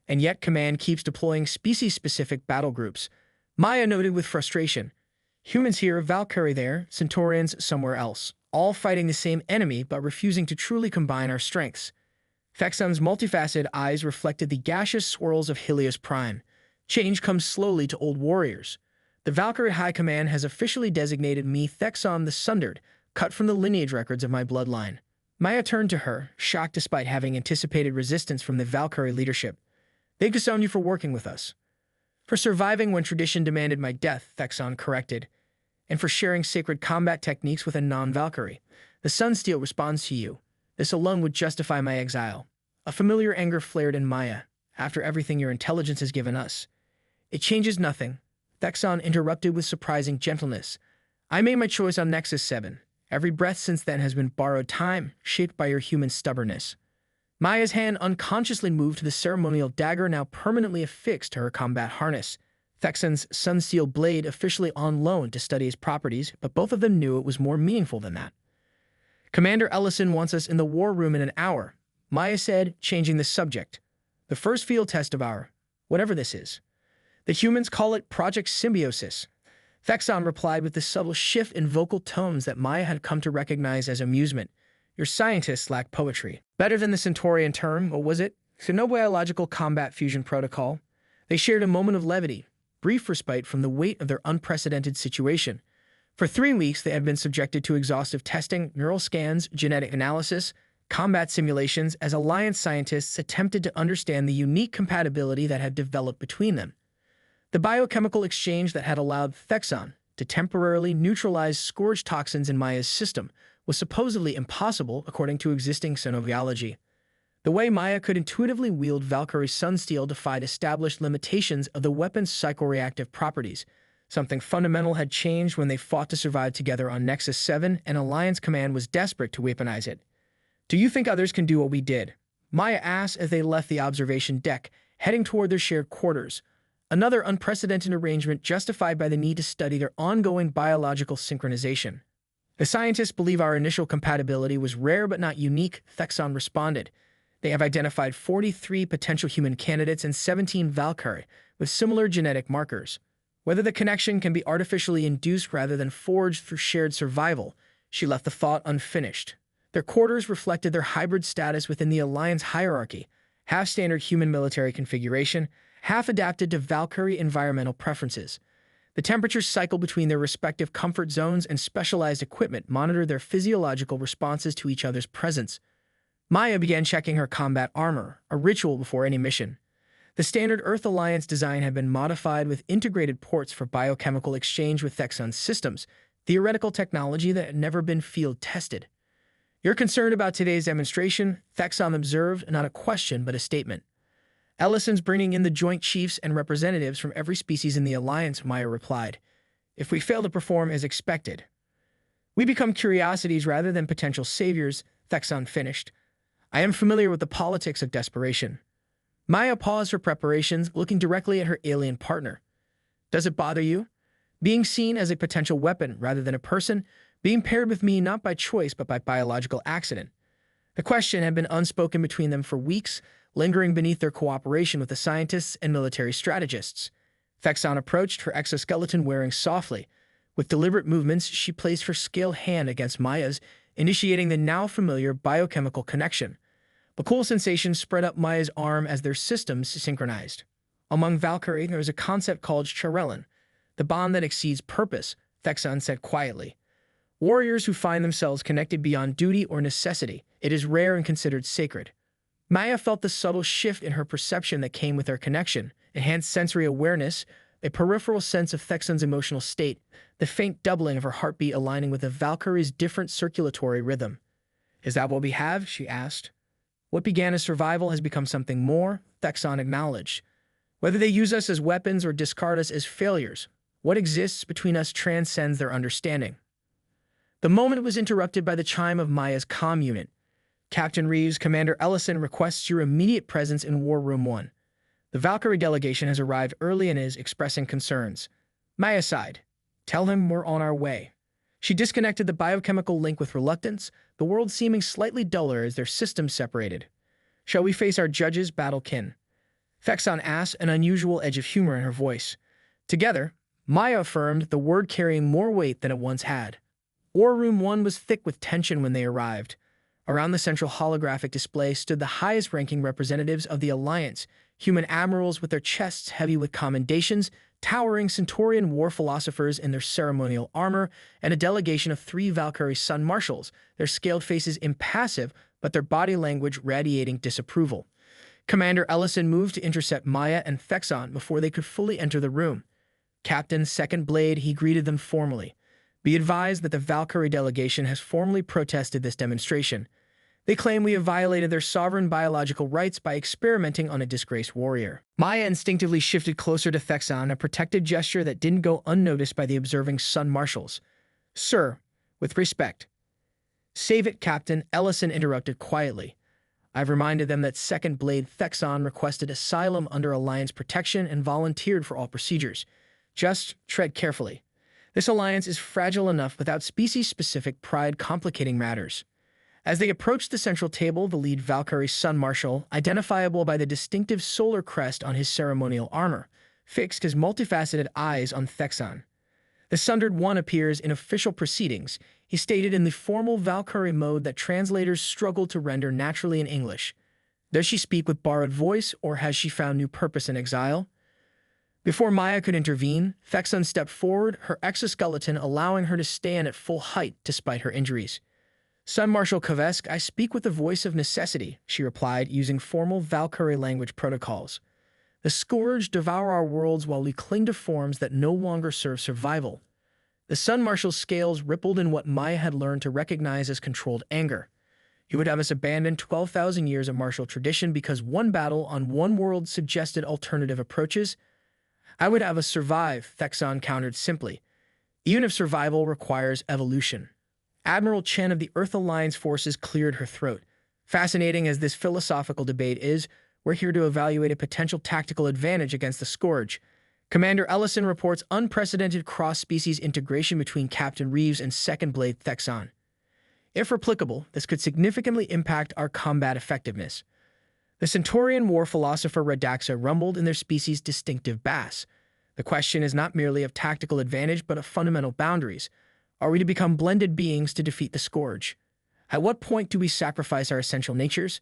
And yet Command keeps deploying species-specific battle groups. Maya noted with frustration. Humans here, Valkari there, Centaurians somewhere else. All fighting the same enemy but refusing to truly combine our strengths. Thex'ahn's multifaceted eyes reflected the gaseous swirls of Helios Prime. Change comes slowly to old warriors. The Valkari High Command has officially designated me Thex'ahn the Sundered, cut from the lineage records of my bloodline. Maya turned to her, shocked despite having anticipated resistance from the Valkari leadership. They disown you for working with us. For surviving when tradition demanded my death, Thex'ahn corrected, and for sharing sacred combat techniques with a non-Valkari. The Sunsteel responds to you. This alone would justify my exile. A familiar anger flared in Maya. after everything your intelligence has given us. It changes nothing. Thex'ahn interrupted with surprising gentleness. I made my choice on Nexus 7. Every breath since then has been borrowed time, shaped by your human stubbornness. Maya's hand unconsciously moved to the ceremonial dagger now permanently affixed to her combat harness. Thex'ahn's sun-sealed blade officially on loan to study its properties, but both of them knew it was more meaningful than that. Commander Ellison wants us in the war room in an hour, Maya said, changing the subject. The first field test of our, whatever this is. The humans call it Project Symbiosis. Thex'ahn replied with the subtle shift in vocal tones that Maya had come to recognize as amusement. Your scientists lack poetry. Better than the Centaurian term, what was it? Xenobiological Combat Fusion Protocol. They shared a moment of levity, brief respite from the weight of their unprecedented situation. For 3 weeks, they had been subjected to exhaustive testing, neural scans, genetic analysis, combat simulations as Alliance scientists attempted to understand the unique compatibility that had developed between them. The biochemical exchange that had allowed Thex'ahn to temporarily neutralize scourge toxins in Maya's system was supposedly impossible according to existing xenobiology. The way Maya could intuitively wield Valkari's sunsteel defied established limitations of the weapon's psychoreactive properties. Something fundamental had changed when they fought to survive together on Nexus 7, and Alliance Command was desperate to weaponize it. Do you think others can do what we did? Maya asked as they left the observation deck, heading toward their shared quarters. Another unprecedented arrangement justified by the need to study their ongoing biological synchronization. The scientists believe our initial compatibility was rare but not unique, Thex'ahn responded. They have identified 43 potential human candidates and 17 Valkari with similar genetic markers. Whether the connection can be artificially induced rather than forged through shared survival, she left the thought unfinished. Their quarters reflected their hybrid status within the Alliance hierarchy, half standard human military configuration, half adapted to Valkari environmental preferences. The temperature cycle between their respective comfort zones and specialized equipment monitored their physiological responses to each other's presence. Maya began checking her combat armor, a ritual before any mission. The standard Earth Alliance design had been modified with integrated ports for biochemical exchange with Thex'ahn systems, theoretical technology that had never been field-tested. You're concerned about today's demonstration, Thex'ahn observed, not a question but a statement. Ellison's bringing in the Joint Chiefs and representatives from every species in the Alliance, Maya replied. If we fail to perform as expected, we become curiosities rather than potential saviors, Thex'ahn finished. I am familiar with the politics of desperation. Maya paused her preparations, looking directly at her alien partner. Does it bother you? Being seen as a potential weapon rather than a person, being paired with me not by choice but by biological accident. The question had been unspoken between them for weeks, lingering beneath their cooperation with the scientists and military strategists. Thex'ahn approached, her exoskeleton wearing softly. With deliberate movements, she placed her scaled hand against Maya's, initiating the now familiar biochemical connection. The cool sensation spread up Maya's arm as their systems synchronized. Among Valkari, there is a concept called Charellen, the bond that exceeds purpose, Thex'ahn said quietly. Warriors who find themselves connected beyond duty or necessity, it is rare and considered sacred. Maya felt the subtle shift in her perception that came with their connection, enhanced sensory awareness, a peripheral sense of Thex'ahn's emotional state, the faint doubling of her heartbeat aligning with the Valkari's different circulatory rhythm. Is that what we have? She asked. What began as survival has become something more, Thex'ahn acknowledged. Whether they use us as weapons or discard us as failures, what exists between us transcends their understanding. The moment was interrupted by the chime of Maya's comm unit. Captain Reeves, Commander Ellison requests your immediate presence in War Room 1. The Valkari delegation has arrived early and is expressing concerns. Maya sighed. Tell him we're on our way. She disconnected the biochemical link with reluctance, the world seeming slightly duller as their systems separated. Shall we face our judges, battle-kin? Thex'ahn asked, an unusual edge of humor in her voice. Together, Maya affirmed, the word carrying more weight than it once had. War Room 1 was thick with tension when they arrived. Around the central holographic display stood the highest-ranking representatives of the Alliance, human admirals with their chests heavy with commendations, towering Centaurian war philosophers in their ceremonial armor, and a delegation of 3 Valkari Sun Marshals, their scaled faces impassive but their body language radiating disapproval. Commander Ellison moved to intercept Maya and Thex'ahn before they could fully enter the room. Captain Second Blade, he greeted them formally. Be advised that the Valkari delegation has formally protested this demonstration. They claim we have violated their sovereign biological rights by experimenting on a disgraced warrior. Maya instinctively shifted closer to Thex'ahn, a protective gesture that didn't go unnoticed by the observing Sun Marshals. "Sir, with respect." "Save it, Captain," Ellison interrupted quietly. "I've reminded them that Second Blade Thex'ahn requested asylum under Alliance protection and volunteered for all procedures. Just tread carefully. This alliance is fragile enough without species-specific pride complicating matters." As they approached the central table, the lead Valkari Sun Marshal, identifiable by the distinctive solar crest on his ceremonial armor, fixed his multifaceted eyes on Thex'ahn. The Sundered One appears in official proceedings, he stated in the formal Valkari mode that translators struggle to render naturally in English. Does she speak with borrowed voice, or has she found new purpose in exile? Before Maya could intervene, Thex'ahn stepped forward, her exoskeleton allowing her to stand at full height despite her injuries. "Sun Marshal Kavesk, I speak with the voice of necessity," she replied, using formal Valkyrie language protocols. "The scourge devour our worlds while we cling to forms that no longer serve survival." The Sun Marshal's scales rippled in what Maya had learned to recognize as controlled anger. "You would have us abandon 12,000 years of martial tradition because one battle on one world suggested alternative approaches?" "I would have us survive," Thex'ahn countered simply, "even if survival requires evolution." Admiral Chen of the Earth Alliance forces cleared her throat. "Fascinating as this philosophical debate is, we're here to evaluate a potential tactical advantage against the Scourge. Commander Ellison reports unprecedented cross-species integration between Captain Reeves and Second Blade Thex'ahn. If replicable, this could significantly impact our combat effectiveness." The Centaurian war philosopher Radaxa rumbled in their species' distinctive bass. "The question is not merely of tactical advantage, but of fundamental boundaries. Are we to become blended beings to defeat the Scourge? At what point do we sacrifice our essential natures?"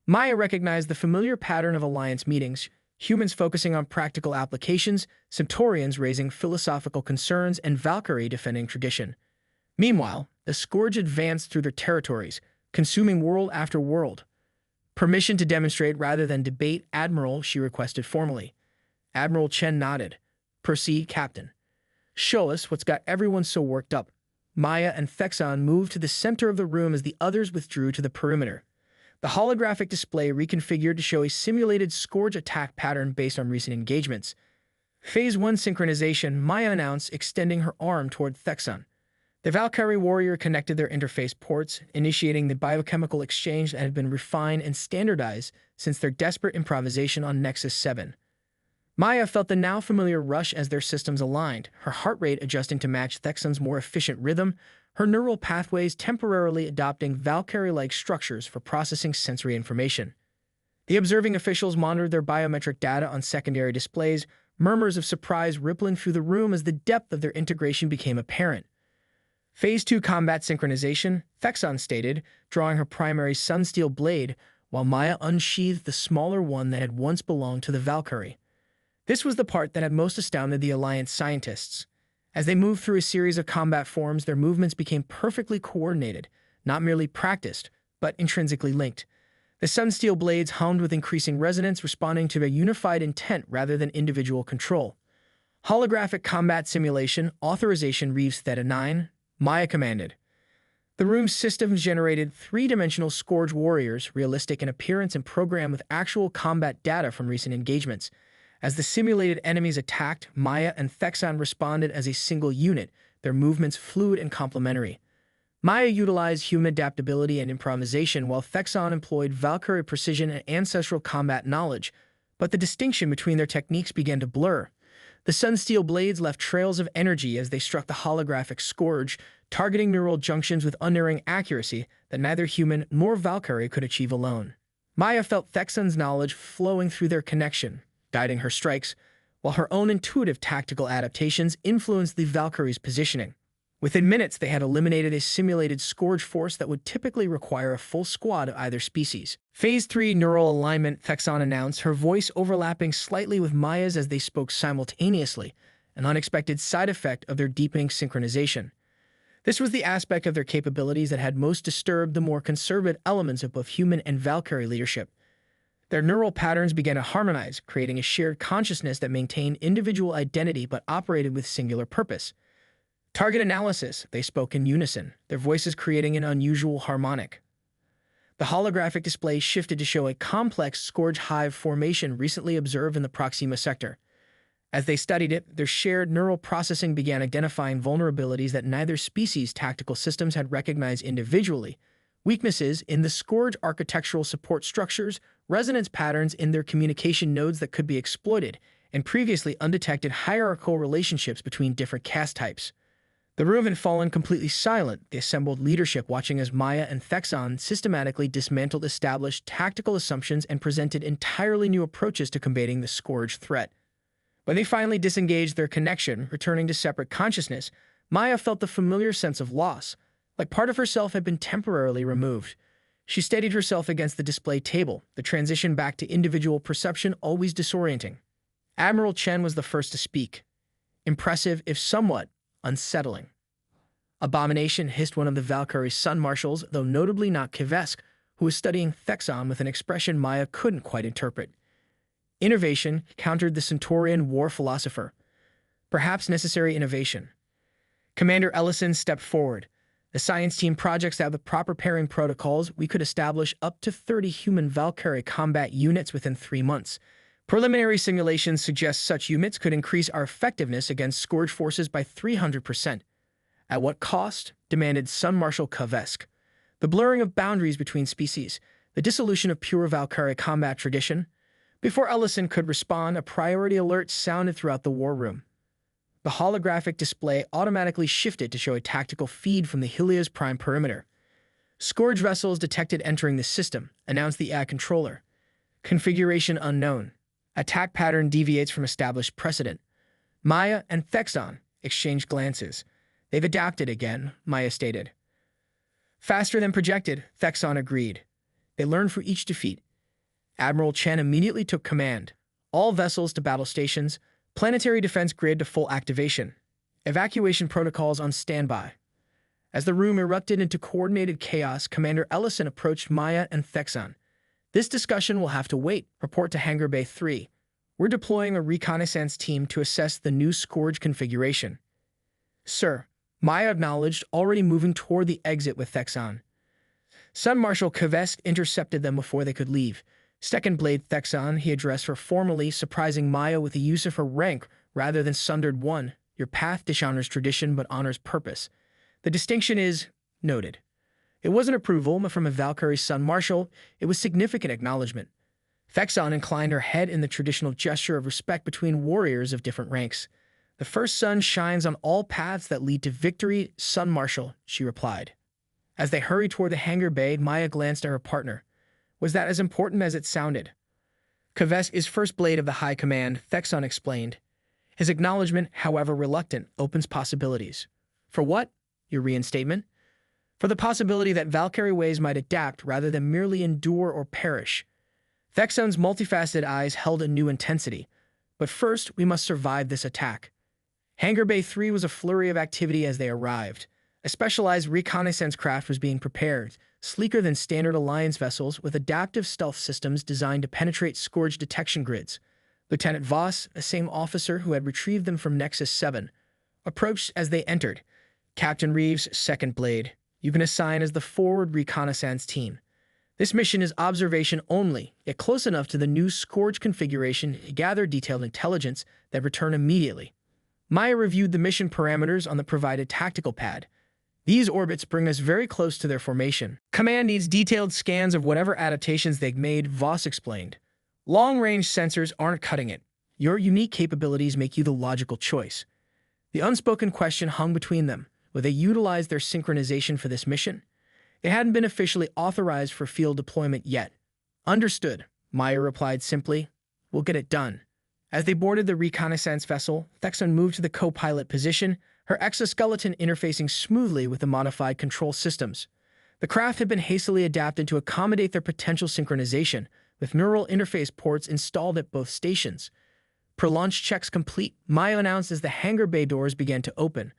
Maya recognized the familiar pattern of Alliance meetings, humans focusing on practical applications, Centaurians raising philosophical concerns, and Valkyrie defending tradition. Meanwhile, the Scourge advanced through their territories, consuming world after world. "Permission to demonstrate rather than debate, Admiral," she requested formally. Admiral Chen nodded. "Proceed, Captain. Show us what's got everyone so worked up." Maya and Thex'ahn moved to the center of the room as the others withdrew to the perimeter. The holographic display reconfigured to show a simulated Scourge attack pattern based on recent engagements. "Phase 1 synchronization," Maya announced, extending her arm toward Thex'ahn. The Valkyrie warrior connected their interface ports, initiating the biochemical exchange that had been refined and standardized since their desperate improvisation on Nexus 7. Maya felt the now familiar rush as their systems aligned, her heart rate adjusting to match Thex'ahn's more efficient rhythm, her neural pathways temporarily adopting Valkyrie-like structures for processing sensory information. The observing officials monitored their biometric data on secondary displays, murmurs of surprise rippling through the room as the depth of their integration became apparent. "Phase 2 combat synchronization," Thex'ahn stated, drawing her primary Sunsteel blade, while Maya unsheathed the smaller one that had once belonged to the Valkyrie. This was the part that had most astounded the Alliance scientists. As they moved through a series of combat forms, their movements became perfectly coordinated, not merely practiced, but intrinsically linked. The Sunsteel blades hummed with increasing resonance, responding to a unified intent rather than individual control. "Holographic combat simulation, authorization Reeves Theta 9, Maya commanded." The room's systems generated three-dimensional Scourge warriors, realistic in appearance and programmed with actual combat data from recent engagements. As the simulated enemies attacked, Maya and Thex'ahn responded as a single unit, their movements fluid and complementary. Maya utilized human adaptability and improvisation, while Thex'ahn employed Valkyrie precision and ancestral combat knowledge, but the distinction between their techniques began to blur. The Sunsteel blades left trails of energy as they struck the holographic Scourge, targeting neural junctions with unerring accuracy that neither human nor Valkyrie could achieve alone. Maya felt Thex'ahn's knowledge flowing through their connection, guiding her strikes, while her own intuitive tactical adaptations influenced the Valkyrie's positioning. Within minutes, they had eliminated a simulated Scourge force that would typically require a full squad of either species. "Phase 3 neural alignment," Thex'ahn announced, her voice overlapping slightly with Maya's as they spoke simultaneously, an unexpected side effect of their deepening synchronization. This was the aspect of their capabilities that had most disturbed the more conservative elements of both human and Valkyrie leadership. Their neural patterns began to harmonize, creating a shared consciousness that maintained individual identity but operated with singular purpose. "Target analysis," they spoke in unison, their voices creating an unusual harmonic. The The holographic display shifted to show a complex scourge hive formation recently observed in the Proxima sector. As they studied it, their shared neural processing began identifying vulnerabilities that neither species' tactical systems had recognized individually: weaknesses in the scourge architectural support structures, resonance patterns in their communication nodes that could be exploited, and previously undetected hierarchical relationships between different caste types. The room had fallen completely silent, the assembled leadership watching as Maya and Thex'ahn systematically dismantled established tactical assumptions and presented entirely new approaches to combating the scourge threat. When they finally disengaged their connection, returning to separate consciousness, Maya felt the familiar sense of loss, like part of herself had been temporarily removed. She steadied herself against the display table, the transition back to individual perception always disorienting. Admiral Chen was the first to speak. Impressive, if somewhat unsettling. Abomination, hissed one of the Valkari sun marshals, though notably not Kvesk, who was studying Thex'ahn with an expression Maya couldn't quite interpret. Innovation, countered the Centaurian war philosopher. Perhaps necessary innovation. Commander Ellison stepped forward. The science team projects that with proper pairing protocols, we could establish up to 30 human Valkari combat units within 3 months. Preliminary simulations suggest such units could increase our effectiveness against scourge forces by 300%. At what cost? Demanded Sun Marshal Kvesk. The blurring of boundaries between species, the dissolution of pure Valkari combat tradition. Before Ellison could respond, a priority alert sounded throughout the war room. The holographic display automatically shifted to show a tactical feed from the Helia's prime perimeter. Scourge vessels detected entering the system, announced the ad controller. Configuration unknown. Attack pattern deviates from established precedent. Maya and Thex'ahn exchanged glances. They've adapted again, Maya stated. Faster than projected, Thex'ahn agreed. They learned from each defeat. Admiral Chen immediately took command. All vessels to battle stations, planetary defense grid to full activation. Evacuation protocols on standby. As the room erupted into coordinated chaos, Commander Ellison approached Maya and Thex'ahn. This discussion will have to wait. Report to Hangar Bay 3. We're deploying a reconnaissance team to assess the new Scourge configuration. Sir, Maya acknowledged, already moving toward the exit with Thex'ahn. Sun Marshal Kvesk intercepted them before they could leave. Second Blade Thex'ahn, he addressed her formally, surprising Maya with the use of her rank rather than Sundered One. Your path dishonors tradition but honors purpose. The distinction is noted. It wasn't approval from a Valkari Sun Marshal, it was significant acknowledgement. Thex'ahn inclined her head in the traditional gesture of respect between warriors of different ranks. The first sun shines on all paths that lead to victory, Sun Marshal, she replied. As they hurried toward the hangar bay, Maya glanced at her partner. Was that as important as it sounded? Kvesk is first blade of the High Command, Thex'ahn explained. His acknowledgement, however reluctant, opens possibilities. For what? Your reinstatement? For the possibility that Valkari ways might adapt rather than merely endure or perish. Thex'ahn's multifaceted eyes held a new intensity. But first, we must survive this attack. Hangar Bay 3 was a flurry of activity as they arrived. A specialized reconnaissance craft was being prepared, sleeker than standard Alliance vessels with adaptive stealth systems designed to penetrate Scourge detection grids. Lieutenant Voss, the same officer who had retrieved them from Nexus 7, approached as they entered. Captain Reeves, Second Blade, you've been assigned as the forward reconnaissance team. This mission is observation only, yet close enough to the new Scourge configuration to gather detailed intelligence that return immediately. Maya reviewed the mission parameters on the provided tactical pad. These orbits bring us very close to their formation. Command needs detailed scans of whatever adaptations they've made, Voss explained. Long-range sensors aren't cutting it. Your unique capabilities make you the logical choice. The unspoken question hung between them. Would they utilize their synchronization for this mission? It hadn't been officially authorized for field deployment yet. Understood, Maya replied simply. We'll get it done. As they boarded the reconnaissance vessel, Thex'ahn moved to the co-pilot position, her exoskeleton interfacing smoothly with the modified control systems. The craft had been hastily adapted to accommodate their potential synchronization, with neural interface ports installed at both stations. Per-launch checks complete, Maya announced as the hangar bay doors began to open.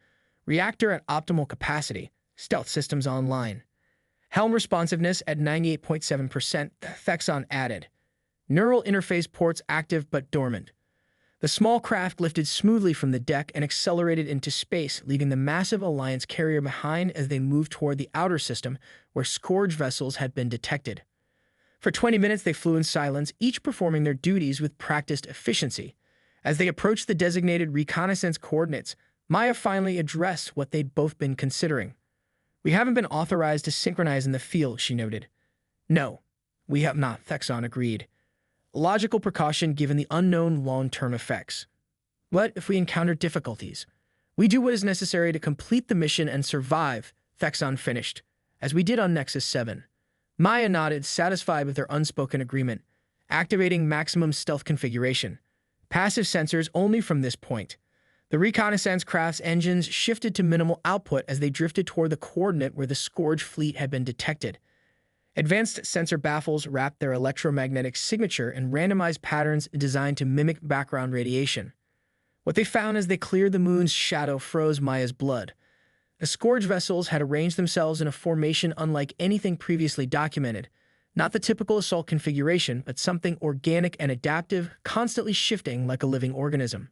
Reactor at optimal capacity, stealth systems online. Helm responsiveness at 98.7%, Thex'ahn added. Neural interface ports active but dormant. The small craft lifted smoothly from the deck and accelerated into space, leaving the massive Alliance carrier behind as they moved toward the outer system, where Scourge vessels had been detected. For 20 minutes they flew in silence, each performing their duties with practiced efficiency. As they approached the designated reconnaissance coordinates, Maya finally addressed what they'd both been considering. "We haven't been authorized to synchronize in the field," she noted. "No, we have not," Thex'ahn agreed. "A logical precaution given the unknown long-term effects. But if we encounter difficulties, we do what is necessary to complete the mission and survive," Thex'ahn finished, "as we did on Nexus 7. Maya nodded, satisfied with their unspoken agreement, activating maximum stealth configuration. Passive sensors only from this point. The reconnaissance craft's engines shifted to minimal output as they drifted toward the coordinate where the Scourge fleet had been detected. Advanced sensor baffles wrapped their electromagnetic signature in randomized patterns designed to mimic background radiation. What they found as they cleared the moon's shadow froze Maya's blood. The Scourge vessels had arranged themselves in a formation unlike anything previously documented. Not the typical assault configuration, but something organic and adaptive, constantly shifting like a living organism.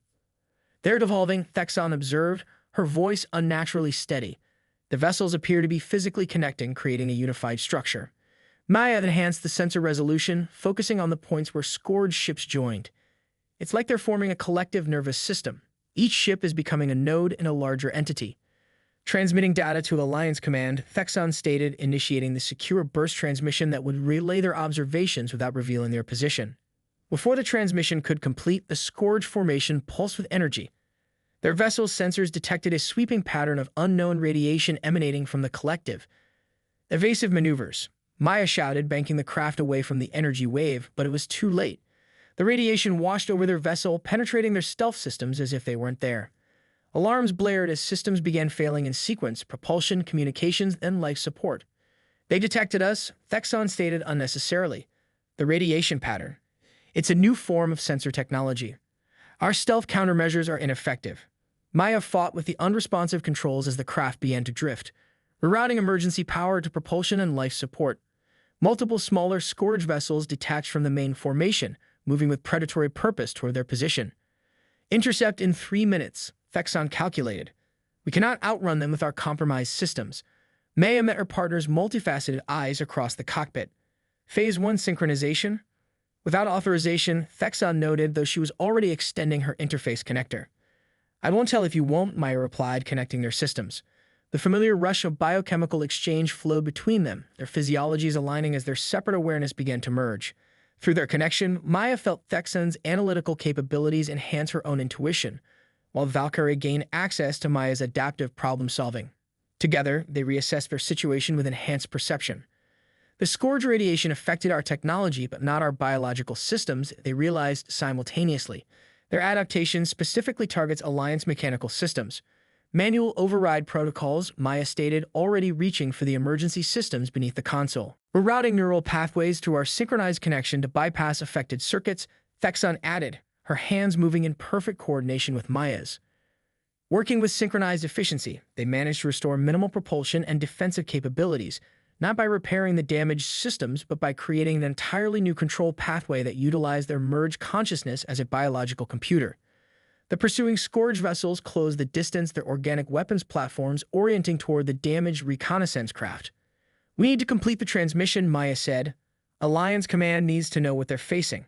"They're devolving," Thex'ahn observed, her voice unnaturally steady. "The vessels appear to be physically connecting, creating a unified structure." Maya enhanced the sensor resolution, focusing on the points where Scourge ships joined. "It's like they're forming a collective nervous system. Each ship is becoming a node in a larger entity." Transmitting data to Alliance Command, Thex'ahn stated, initiating the secure burst transmission that would relay their observations without revealing their position. Before the transmission could complete, the Scourge formation pulsed with energy. Their vessel's sensors detected a sweeping pattern of unknown radiation emanating from the collective. "Evasive maneuvers," Maya shouted, banking the craft away from the energy wave, but it was too late. The radiation washed over their vessel, penetrating their stealth systems as if they weren't there. Alarms blared as systems began failing in sequence: propulsion, communications, and life support. "They detected us," Thex'ahn stated unnecessarily. "The radiation pattern. It's a new form of sensor technology. Our stealth countermeasures are ineffective." Maya fought with the unresponsive controls as the craft began to drift, rerouting emergency power to propulsion and life support. Multiple smaller Scourge vessels detached from the main formation, moving with predatory purpose toward their position. "Intercept in 3 minutes," Thex'ahn calculated. "We cannot outrun them with our compromised systems." Maya met her partner's multifaceted eyes across the cockpit. "Phase 1 synchronization?" Without authorization, Thex'ahn noted, though she was already extending her interface connector. "I won't tell if you won't," Maya replied, connecting their systems. The familiar rush of biochemical exchange flowed between them, their physiologies aligning as their separate awareness began to merge. Through their connection, Maya felt Thex'ahn's analytical capabilities enhance her own intuition, while Valkari gained access to Maya's adaptive problem-solving. Together, they reassessed their situation with enhanced perception. "The Scourge radiation affected our technology, but not our biological systems," they realized simultaneously. Their adaptation specifically targets Alliance mechanical systems. "Manual override protocols," Maya stated, already reaching for the emergency systems beneath the console. "We're routing neural pathways through our synchronized connection to bypass affected circuits," Thex'ahn added, her hands moving in perfect coordination with Maya's. Working with synchronized efficiency, they managed to restore minimal propulsion and defensive capabilities, not by repairing the damaged systems, but by creating an entirely new control pathway that utilized their merged consciousness as a biological computer. The pursuing Scourge vessels closed the distance, their organic weapons platforms orienting toward the damaged reconnaissance craft. "We need to complete the transmission," Maya said. "Alliance Command needs to know what they're facing."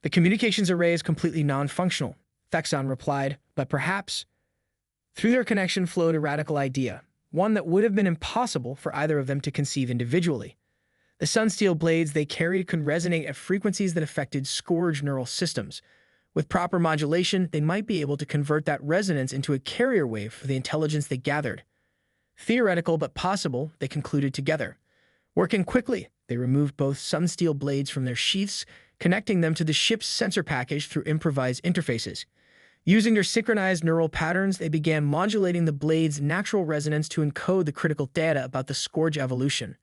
"The communications array is completely non-functional," Thex'ahn replied, "but perhaps—" Through their connection flowed a radical idea, one that would have been impossible for either of them to conceive individually. The sunsteel blades they carried could resonate at frequencies that affected Scourge neural systems. With proper modulation, they might be able to convert that resonance into a carrier wave for the intelligence they gathered. Theoretical but possible, they concluded together. Working quickly, they removed both sunsteel blades from their sheaths, connecting them to the ship's sensor package through improvised interfaces. Using their synchronized neural patterns, they began modulating the blade's natural resonance to encode the critical data about the Scourge evolution.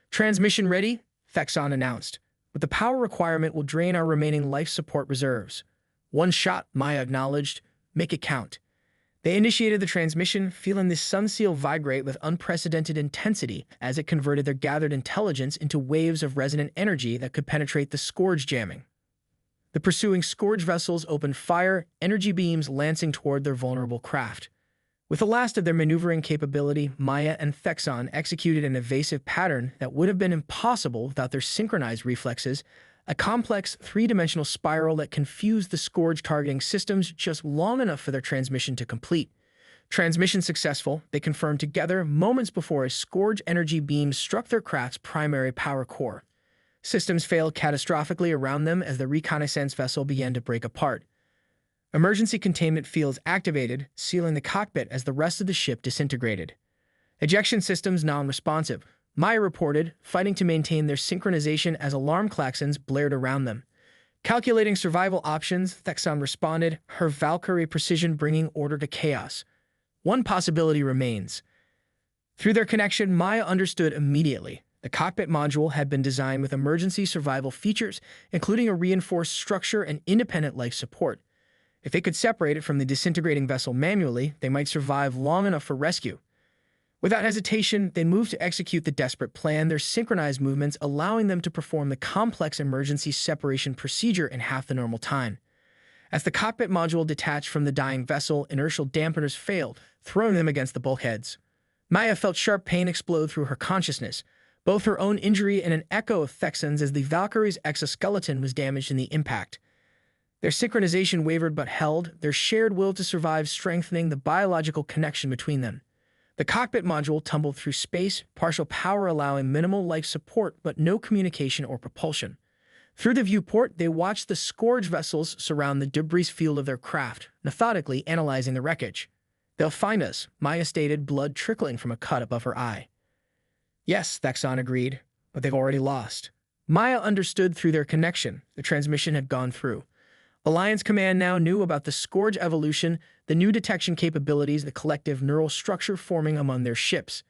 "Transmission ready," Thex'ahn announced, "but the power requirement will drain our remaining life support reserves." "One shot," Maya acknowledged. "Make it count." They initiated the transmission, feeling the sunsteel vibrate with unprecedented intensity as it converted their gathered intelligence into waves of resonant energy that could penetrate the Scourge jamming. The pursuing Scourge vessels opened fire, energy beams lancing toward their vulnerable craft. With the last of their maneuvering capability, Maya and Thex'ahn executed an evasive pattern that would have been impossible without their synchronized reflexes, a complex three-dimensional spiral that confused the Scourge targeting systems just long enough for their transmission to complete. Transmission successful, they confirmed together moments before a Scourge energy beam struck their craft's primary power core. Systems failed catastrophically around them as the reconnaissance vessel began to break apart. Emergency containment fields activated, sealing the cockpit as the rest of the ship disintegrated. Ejection systems non-responsive, Maya reported, fighting to maintain their synchronization as alarm klaxons blared around them. Calculating survival options, Thex'ahn responded, her Valkari precision bringing order to chaos. One possibility remains. Through their connection, Maya understood immediately. The cockpit module had been designed with emergency survival features, including a reinforced structure and independent life support. If they could separate it from the disintegrating vessel manually, they might survive long enough for rescue. Without hesitation, they moved to execute the desperate plan, their synchronized movements allowing them to perform the complex emergency separation procedure in half the normal time. As the cockpit module detached from the dying vessel, inertial dampeners failed, throwing them against the bulkheads. Maya felt sharp pain explode through her consciousness, both her own injury and an echo of Thex'ahn's as the Valkari's exoskeleton was damaged in the impact. Their synchronization wavered but held, their shared will to survive strengthening the biological connection between them. The cockpit module tumbled through space, partial power allowing minimal life support but no communication or propulsion. Through the viewport, they watched the Scourge vessels surround the debris field of their craft, methodically analyzing the wreckage. "They'll find us," Maya stated, blood trickling from a cut above her eye. "Yes," Thex'ahn agreed, "but they've already lost." Maya understood through their connection. The transmission had gone through. Alliance Command now knew about the Scourge evolution, the new detection capabilities, the collective neural structure forming among their ships.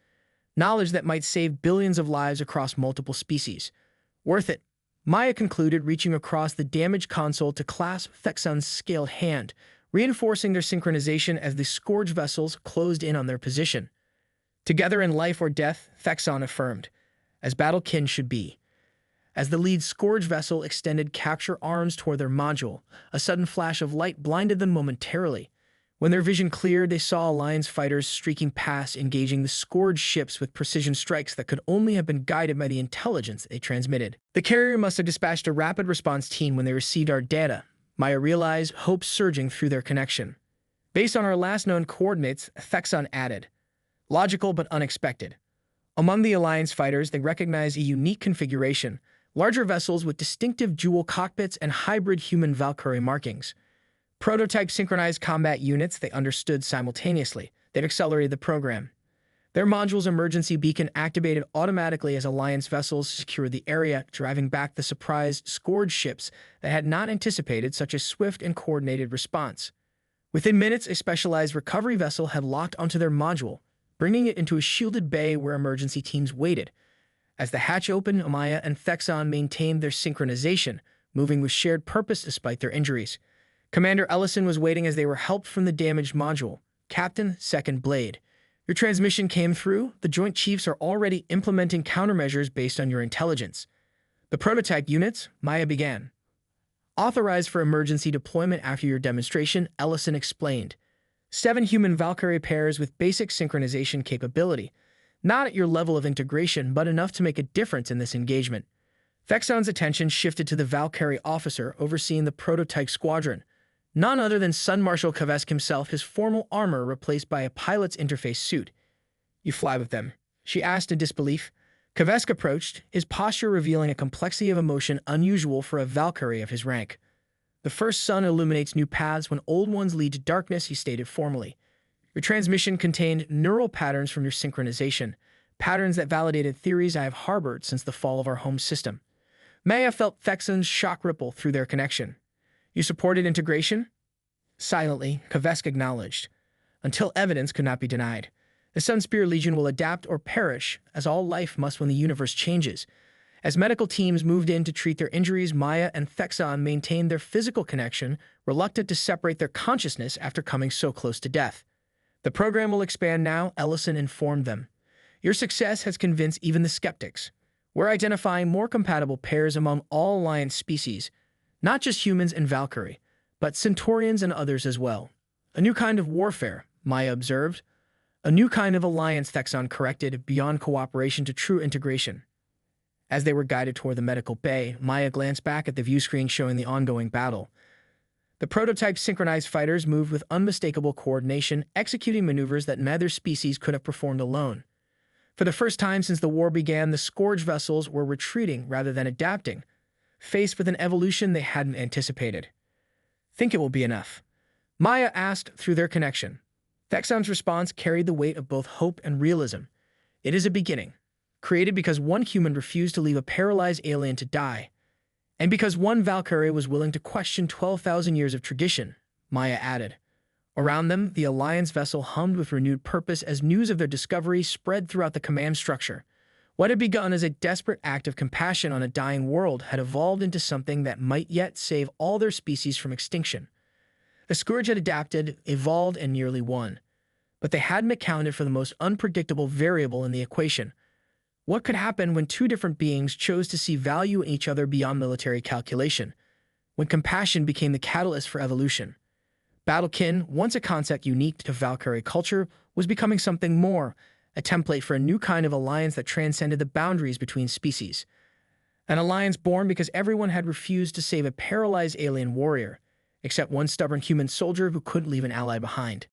Knowledge that might save billions of lives across multiple species. Worth it, Maya concluded, reaching across the damaged console to clasp Thex'ahn's scaled hand, reinforcing their synchronization as the Scourge vessels closed in on their position. Together in life or death, Thex'ahn affirmed, as battle-kin should be. As the lead Scourge vessel extended capture arms toward their module, a sudden flash of light blinded them momentarily. When their vision cleared, they saw Alliance fighters streaking past, engaging the Scourge ships with precision strikes that could only have been guided by the intelligence they transmitted. The carrier must have dispatched a rapid response team when they received our data, Maya realized, hope surging through their connection. Based on our last known coordinates, Thex'ahn added, logical but unexpected. Among the Alliance fighters, they recognized a unique configuration, larger vessels with distinctive dual cockpits and hybrid human Valkari markings. Prototype synchronized combat units they understood simultaneously. They'd accelerated the program. Their module's emergency beacon activated automatically as Alliance vessels secured the area, driving back the surprised Scourge ships that had not anticipated such a swift and coordinated response. Within minutes, a specialized recovery vessel had locked onto their module, bringing it into a shielded bay where emergency teams waited. As the hatch opened, Maya and Thex'ahn maintained their synchronization, moving with shared purpose despite their injuries. Commander Ellison was waiting as they were helped from the damaged module. "Captain, Second Blade. Your transmission came through. The Joint Chiefs are already implementing countermeasures based on your intelligence." "The prototype units," Maya began. "Authorized for emergency deployment after your demonstration," Ellison explained. 7 human Valkari pairs with basic synchronization capability. Not at your level of integration, but enough to make a difference in this engagement. Thex'ahn's attention shifted to the Valkari officer overseeing the prototype squadron. None other than Sun Marshal Kvesk himself, his formal armor replaced by a pilot's interface suit. "You fly with them?" she asked in disbelief. Kvesk approached, his posture revealing a complexity of emotion unusual for a Valkari of his rank. "The first sun illuminates new paths when old ones lead to darkness," he stated formally. "Your transmission contained neural patterns from your synchronization, patterns that validated theories I have harbored since the fall of our home system." Maya felt Thex'ahn's shock ripple through their connection. "You supported integration?" Silently, Kvesk acknowledged. "Until evidence could not be denied. The Sunspear Legion will adapt or perish, as all life must when the universe changes." As medical teams moved in to treat their injuries, Maya and Thex'ahn maintained their physical connection, reluctant to separate their consciousness after coming so close to death. "The program will expand now," Ellison informed them. "Your success has convinced even the skeptics. We're identifying more compatible pairs among all Alliance species. Not just humans and Valkari, but Centaurians and others as well. A new kind of warfare, Maya observed. A new kind of alliance, Thex'ahn corrected, beyond cooperation to true integration. As they were guided toward the medical bay, Maya glanced back at the view screen showing the ongoing battle. The prototype synchronized fighters moved with unmistakable coordination, executing maneuvers that neither species could have performed alone. For the first time since the war began, the Scourge vessels were retreating rather than adapting, faced with an evolution they hadn't anticipated. "Think it will be enough?" Maya asked through their connection. Thex'ahn's response carried the weight of both hope and realism. "It is a beginning, created because one human refused to leave a paralyzed alien to die, and because one Valkari was willing to question 12,000 years of tradition," Maya added. Around them, the Alliance vessel hummed with renewed purpose as news of their discovery spread throughout the command structure. What had begun as a desperate act of compassion on a dying world had evolved into something that might yet save all their species from extinction. The Scourge had adapted, evolved, and nearly won. But they hadn't accounted for the most unpredictable variable in the equation. What could happen when two different beings chose to see value in each other beyond military calculation? When compassion became the catalyst for evolution? Battlekin, once a concept unique to Valkari culture, was becoming something more, a template for a new kind of alliance that transcended the boundaries between species. An alliance born because everyone had refused to save a paralyzed alien warrior, except one stubborn human soldier who couldn't leave an ally behind.